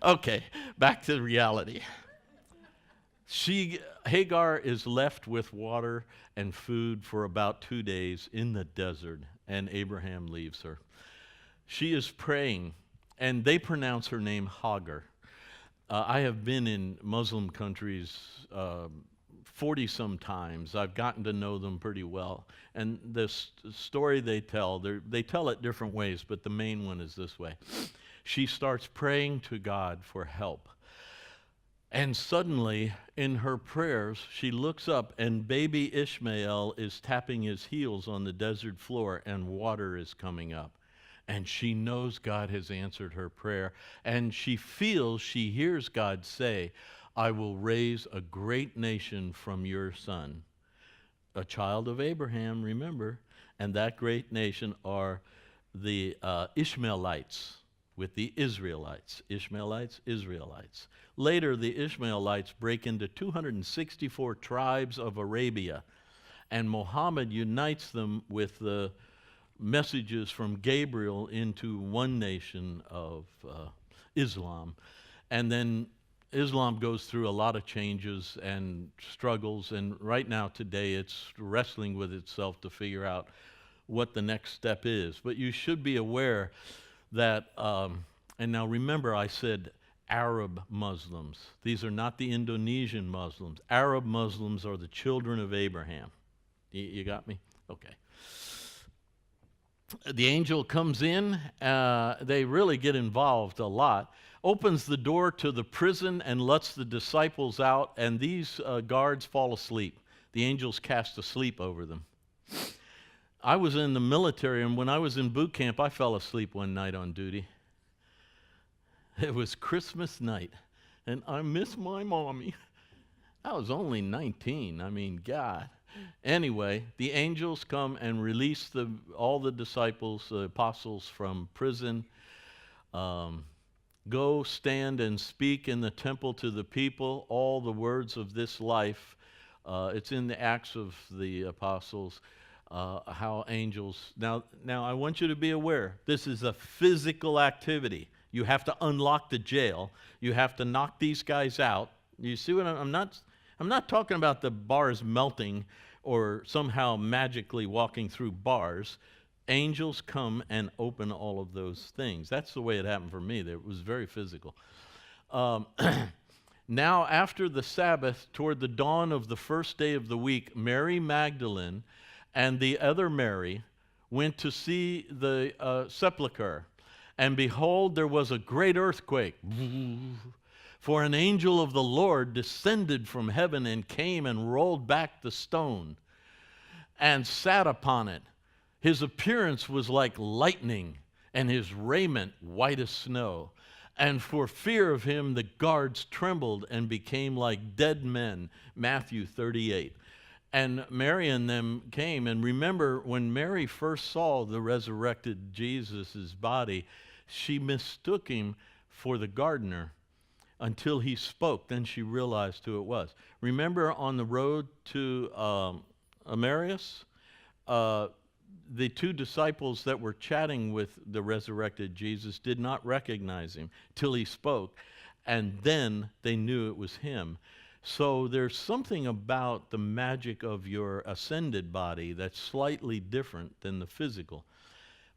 Okay, back to reality. Hagar is left with water and food for about 2 days in the desert, and Abraham leaves her. She is praying, and they pronounce her name Hagar. I have been in Muslim countries 40-some times. I've gotten to know them pretty well. And this story they tell it different ways, but the main one is this way. She starts praying to God for help. And suddenly, in her prayers, she looks up, and baby Ishmael is tapping his heels on the desert floor, and water is coming up. And she knows God has answered her prayer, and she hears God say, I will raise a great nation from your son, a child of Abraham, remember, and that great nation are the Ishmaelites with the Israelites. Ishmaelites, Israelites. Later, the Ishmaelites break into 264 tribes of Arabia, and Muhammad unites them with the messages from Gabriel into one nation of Islam. And then Islam goes through a lot of changes and struggles, and right now, today, it's wrestling with itself to figure out what the next step is. But you should be aware that, and now remember I said Arab Muslims. These are not the Indonesian Muslims. Arab Muslims are the children of Abraham. You got me? Okay. The angel comes in. They really get involved a lot. Opens the door to the prison and lets the disciples out, and these guards fall asleep. The angels cast a sleep over them. I was in the military, and when I was in boot camp, I fell asleep one night on duty. It was Christmas night, and I miss my mommy. I was only 19. I mean, God. Anyway, the angels come and release all the disciples, the apostles, from prison. Go stand and speak in the temple to the people all the words of this life. It's in the Acts of the Apostles, how angels. Now I want you to be aware, this is a physical activity. You have to unlock the jail. You have to knock these guys out. You see what I'm not talking about the bars melting or somehow magically walking through bars. Angels come and open all of those things. That's the way it happened for me. It was very physical. Now, after the Sabbath, toward the dawn of the first day of the week, Mary Magdalene and the other Mary went to see the sepulchre. And behold, there was a great earthquake. For an angel of the Lord descended from heaven and came and rolled back the stone and sat upon it. His appearance was like lightning, and his raiment white as snow. And for fear of him, the guards trembled and became like dead men. Matthew 38. And Mary and them came. And remember, when Mary first saw the resurrected Jesus' body, she mistook him for the gardener until he spoke. Then she realized who it was. Remember on the road to Emmaus? The two disciples that were chatting with the resurrected Jesus did not recognize him till he spoke, and then they knew it was him. So there's something about the magic of your ascended body that's slightly different than the physical.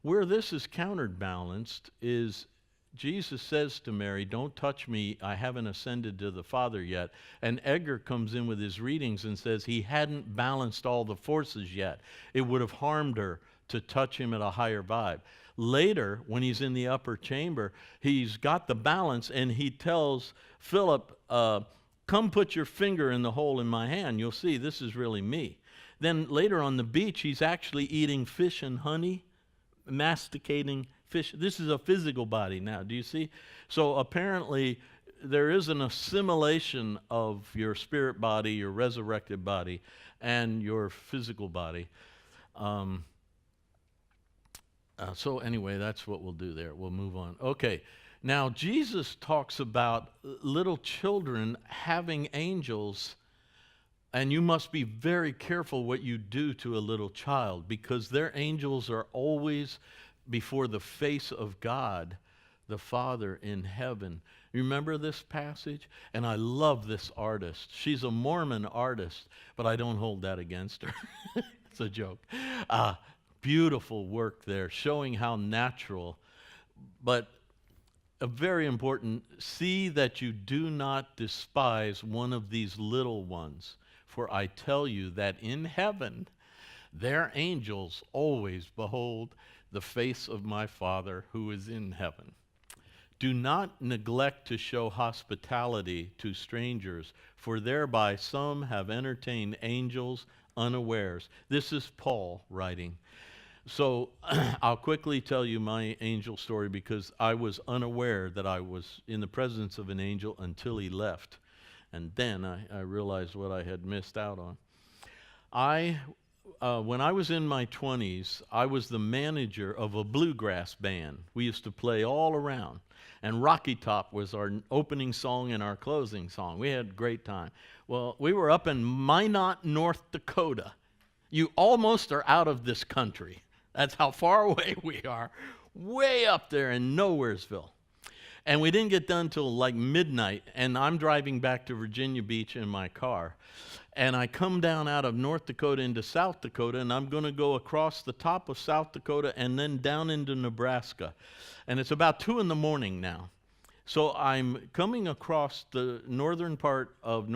Where this is counterbalanced is Jesus says to Mary, don't touch me, I haven't ascended to the Father yet. And Edgar comes in with his readings and says he hadn't balanced all the forces yet. It would have harmed her to touch him at a higher vibe. Later, when he's in the upper chamber, he's got the balance, and he tells Philip, come put your finger in the hole in my hand. You'll see this is really me. Then later on the beach, he's actually eating fish and honey, masticating fish. This is a physical body now. Do you see? So apparently there is an assimilation of your spirit body, your resurrected body, and your physical body. So anyway, that's what we'll do there. We'll move on. Okay. Now, Jesus talks about little children having angels, and you must be very careful what you do to a little child, because their angels are always before the face of God, the Father in heaven. Remember this passage? And I love this artist. She's a Mormon artist, but I don't hold that against her. It's a joke. Beautiful work there, showing how natural, but a very important, see that you do not despise one of these little ones, for I tell you that in heaven their angels always behold the face of my Father who is in heaven. Do not neglect to show hospitality to strangers, for thereby some have entertained angels unawares. This is Paul writing. So I'll quickly tell you my angel story because I was unaware that I was in the presence of an angel until he left. And then I realized what I had missed out on. When I was in my 20s, I was the manager of a bluegrass band. We used to play all around. And Rocky Top was our opening song and our closing song. We had a great time. Well, we were up in Minot, North Dakota. You almost are out of this country. That's how far away we are. Way up there in Nowheresville. And we didn't get done till like midnight, and I'm driving back to Virginia Beach in my car. And I come down out of North Dakota into South Dakota, and I'm going to go across the top of South Dakota and then down into Nebraska. And it's about 2 in the morning now. So I'm coming across the northern part of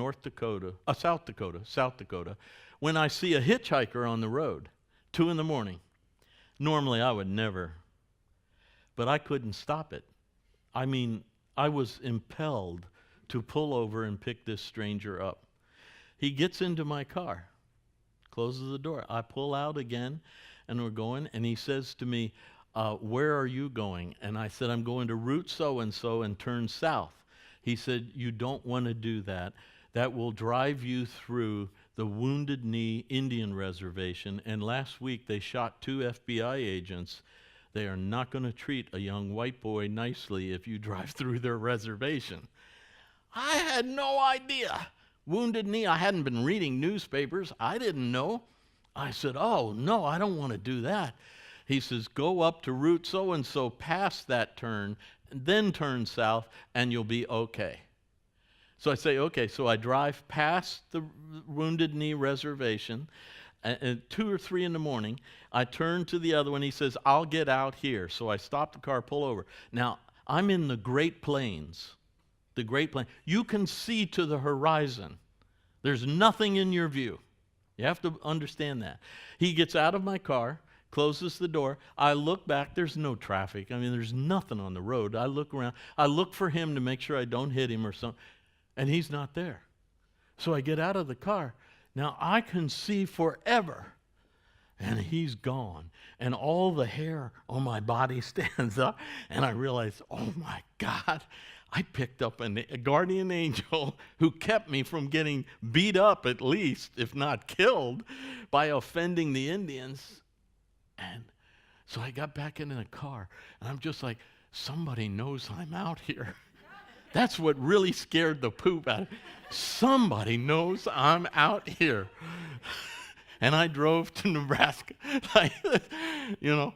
South Dakota, when I see a hitchhiker on the road, 2 in the morning. Normally I would never, but I couldn't stop it. I mean, I was impelled to pull over and pick this stranger up. He gets into my car, closes the door. I pull out again, and we're going, and he says to me, where are you going? And I said, I'm going to route so-and-so and turn south. He said, you don't want to do that. That will drive you through the Wounded Knee Indian Reservation, and last week they shot 2 FBI agents. They are not going to treat a young white boy nicely if you drive through their reservation. I had no idea. Wounded Knee, I hadn't been reading newspapers. I didn't know. I said, oh, no, I don't want to do that. He says, go up to route so-and-so, past that turn, and then turn south, and you'll be okay. So I say, okay, so I drive past the Wounded Knee Reservation, and 2 or 3 in the morning, I turn to the other one. He says, I'll get out here. So I stop the car, pull over. Now, I'm in the Great Plains. The Great Plains. You can see to the horizon. There's nothing in your view. You have to understand that. He gets out of my car, closes the door. I look back. There's no traffic. I mean, there's nothing on the road. I look around. I look for him to make sure I don't hit him or something. And he's not there. So I get out of the car. Now I can see forever. And he's gone. And all the hair on my body stands up. And I realize, oh my God, I picked up a guardian angel who kept me from getting beat up at least, if not killed, by offending the Indians. And so I got back into the car. And I'm just like, somebody knows I'm out here. That's what really scared the poop out of me. Somebody knows I'm out here. And I drove to Nebraska. You know,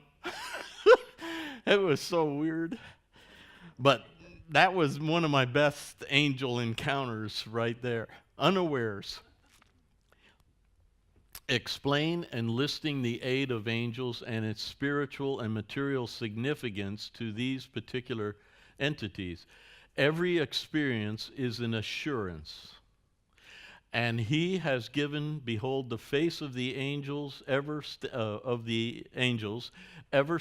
it was so weird. But that was one of my best angel encounters right there. Unawares. Explain enlisting the aid of angels and its spiritual and material significance to these particular entities. Every experience is an assurance. And he has given, behold, the face of the angels ever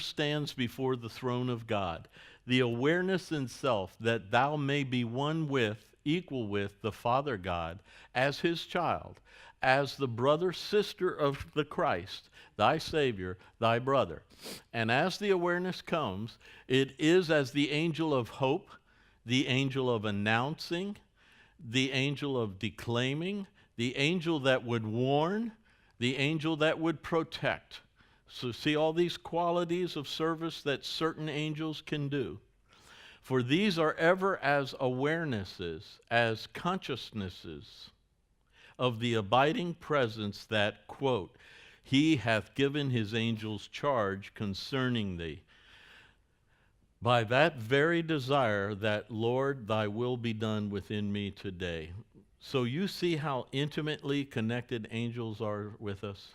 stands before the throne of God. The awareness in self that thou may be one with, equal with the Father God, as his child, as the brother, sister of the Christ, thy Savior, thy brother. And as the awareness comes, it is as the angel of hope, the angel of announcing, the angel of declaiming, the angel that would warn, the angel that would protect. So see all these qualities of service that certain angels can do. For these are ever as awarenesses, as consciousnesses of the abiding presence that, quote, he hath given his angels charge concerning thee. By that very desire that, Lord, thy will be done within me today. So you see how intimately connected angels are with us?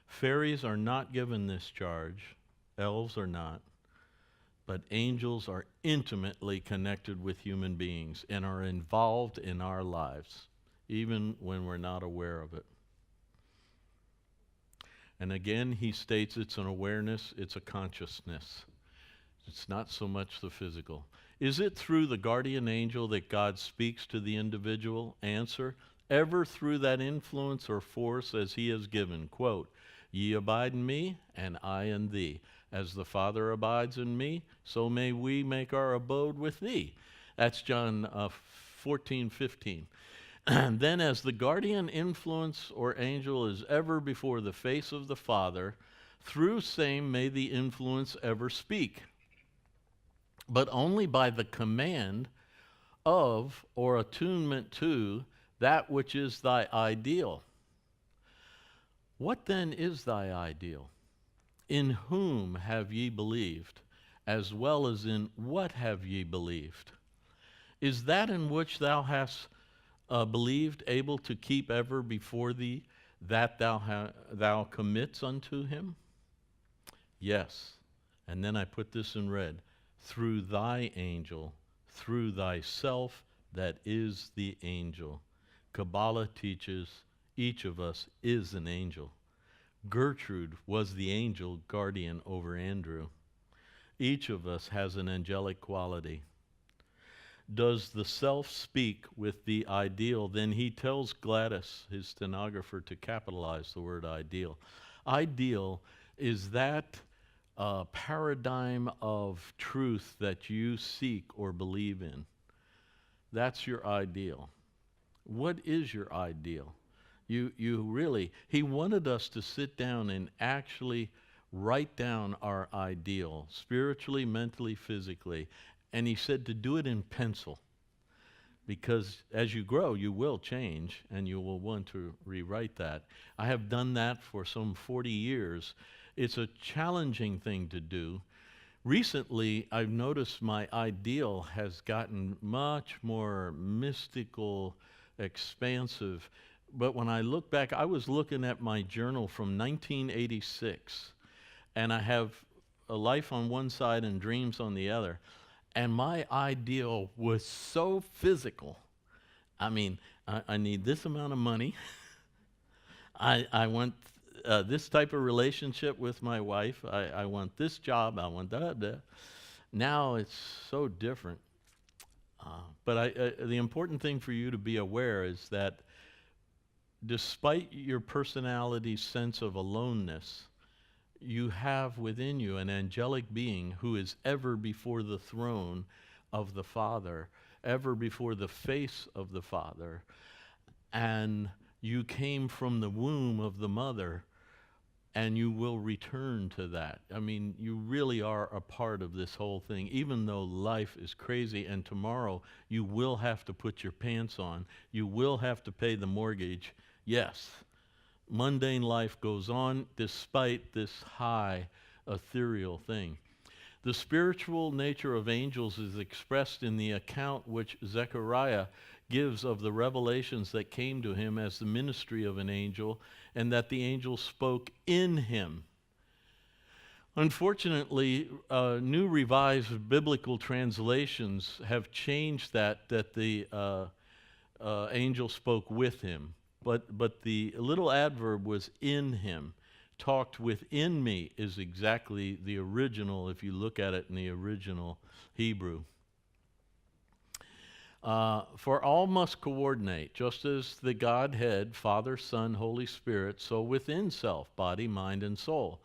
Fairies are not given this charge. Elves are not. But angels are intimately connected with human beings and are involved in our lives. even when we're not aware of it. And again, he states it's an awareness, it's a consciousness. It's not so much the physical. Is it through the guardian angel that God speaks to the individual? Answer, ever through that influence or force as he has given. Quote, ye abide in me, and I in thee. As the Father abides in me, so may we make our abode with thee. That's John 14:15. And then as the guardian influence or angel is ever before the face of the Father, through same may the influence ever speak, but only by the command of or attunement to that which is thy ideal. What then is thy ideal? In whom have ye believed, as well as in what have ye believed? Is that in which thou hast believed able to keep ever before thee that thou commits unto him? Yes. And then I put this in red. Through thy angel, through thyself that is the angel. Kabbalah teaches each of us is an angel. Gertrude was the angel guardian over Andrew. Each of us has an angelic quality. Does the self speak with the ideal? Then he tells Gladys, his stenographer, to capitalize the word ideal. Ideal is that paradigm of truth that you seek or believe in. That's your ideal. What is your ideal? You really, he wanted us to sit down and actually write down our ideal, spiritually, mentally, physically. And he said to do it in pencil, because as you grow, you will change, and you will want to rewrite that. I have done that for some 40 years. It's a challenging thing to do. Recently, I've noticed my ideal has gotten much more mystical, expansive. But when I look back, I was looking at my journal from 1986, and I have a life on one side and dreams on the other. And my ideal was so physical. I mean, I need this amount of money. I want this type of relationship with my wife. I want this job. I want that. Now it's so different. But the important thing for you to be aware is that despite your personality's sense of aloneness, you have within you an angelic being who is ever before the throne of the Father, ever before the face of the Father. And you came from the womb of the mother, and you will return to that. I mean, you really are a part of this whole thing, even though life is crazy, and tomorrow you will have to put your pants on. You will have to pay the mortgage. Yes, mundane life goes on despite this high ethereal thing. The spiritual nature of angels is expressed in the account which Zechariah gives of the revelations that came to him as the ministry of an angel, and that the angel spoke in him. Unfortunately, new revised biblical translations have changed that the angel spoke with him. But the little adverb was in him. Talked within me is exactly the original, if you look at it in the original Hebrew. For all must coordinate, just as the Godhead, Father, Son, Holy Spirit, so within self, body, mind, and soul.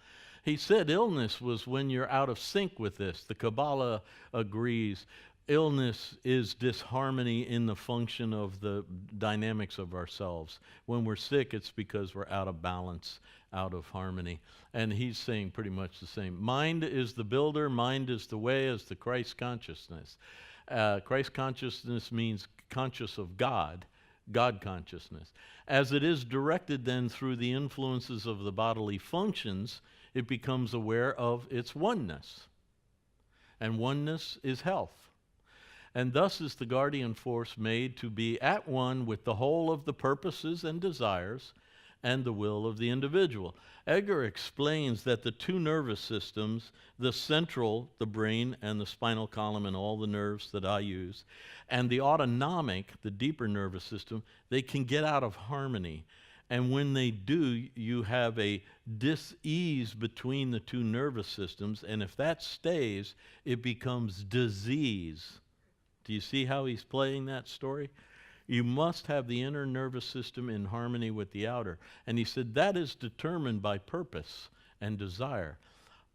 He said illness was when you're out of sync with this. The Kabbalah agrees. Illness is disharmony in the function of the dynamics of ourselves. When we're sick, it's because we're out of balance, out of harmony. And he's saying pretty much the same. Mind is the builder, mind is the way, as the Christ consciousness. Christ consciousness means conscious of God, God consciousness. As it is directed then through the influences of the bodily functions, it becomes aware of its oneness. And oneness is health. And thus is the guardian force made to be at one with the whole of the purposes and desires, and the will of the individual. Edgar explains that the two nervous systems, the central, the brain, and the spinal column, and all the nerves that I use, and the autonomic, the deeper nervous system, they can get out of harmony. And when they do, you have a dis-ease between the two nervous systems, and if that stays, it becomes disease. Do you see how he's playing that story? You must have the inner nervous system in harmony with the outer. And he said that is determined by purpose and desire.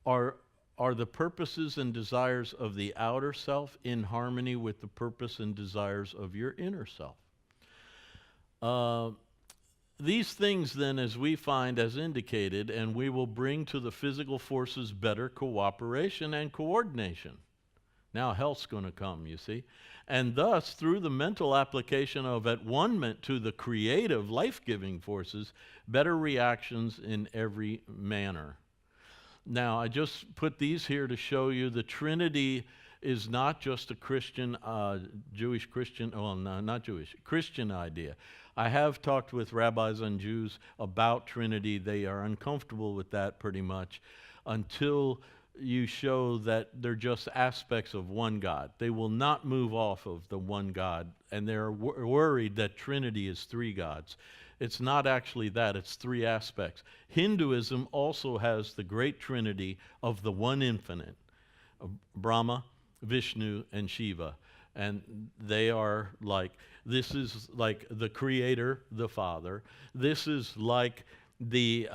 Are the purposes and desires of the outer self in harmony with the purpose and desires of your inner self? These things then, as we find as indicated, and we will bring to the physical forces better cooperation and coordination. Now health's going to come, you see. And thus, through the mental application of at one-ment to the creative, life-giving forces, better reactions in every manner. Now, I just put these here to show you the Trinity is not just a Christian, Jewish Christian, well, no, not Jewish, Christian idea. I have talked with rabbis and Jews about Trinity. They are uncomfortable with that pretty much until you show that they're just aspects of one God. They will not move off of the one God, and they're worried that Trinity is three gods. It's not actually that, it's three aspects. Hinduism also has the great Trinity of the one infinite, Brahma, Vishnu, and Shiva. And they are like, this is like the Creator, the Father. This is like the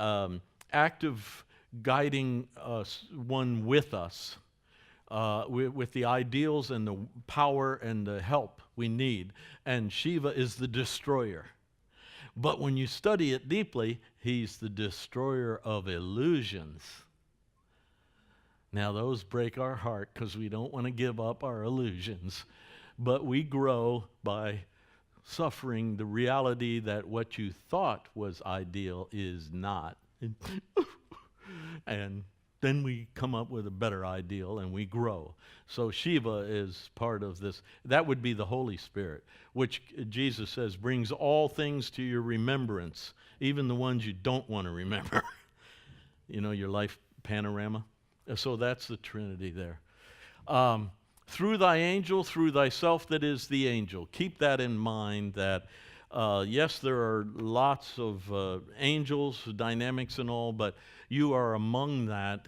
active guiding one with us, with the ideals and the power and the help we need. And Shiva is the destroyer. But when you study it deeply, he's the destroyer of illusions. Now those break our heart because we don't want to give up our illusions. But we grow by suffering the reality that what you thought was ideal is not. And then we come up with a better ideal and we grow. So Shiva is part of this. That would be the Holy Spirit, which Jesus says brings all things to your remembrance, even the ones you don't want to remember. You know, your life panorama. So that's the Trinity there. Through thy angel, through thyself that is the angel. Keep that in mind that, yes, there are lots of angels, dynamics and all, but you are among that,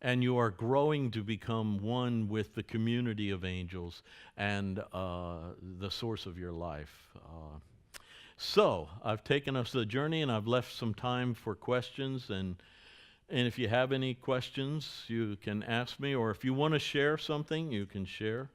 and you are growing to become one with the community of angels and the source of your life. So, I've taken us the journey, and I've left some time for questions, and if you have any questions, you can ask me, or if you want to share something, you can share.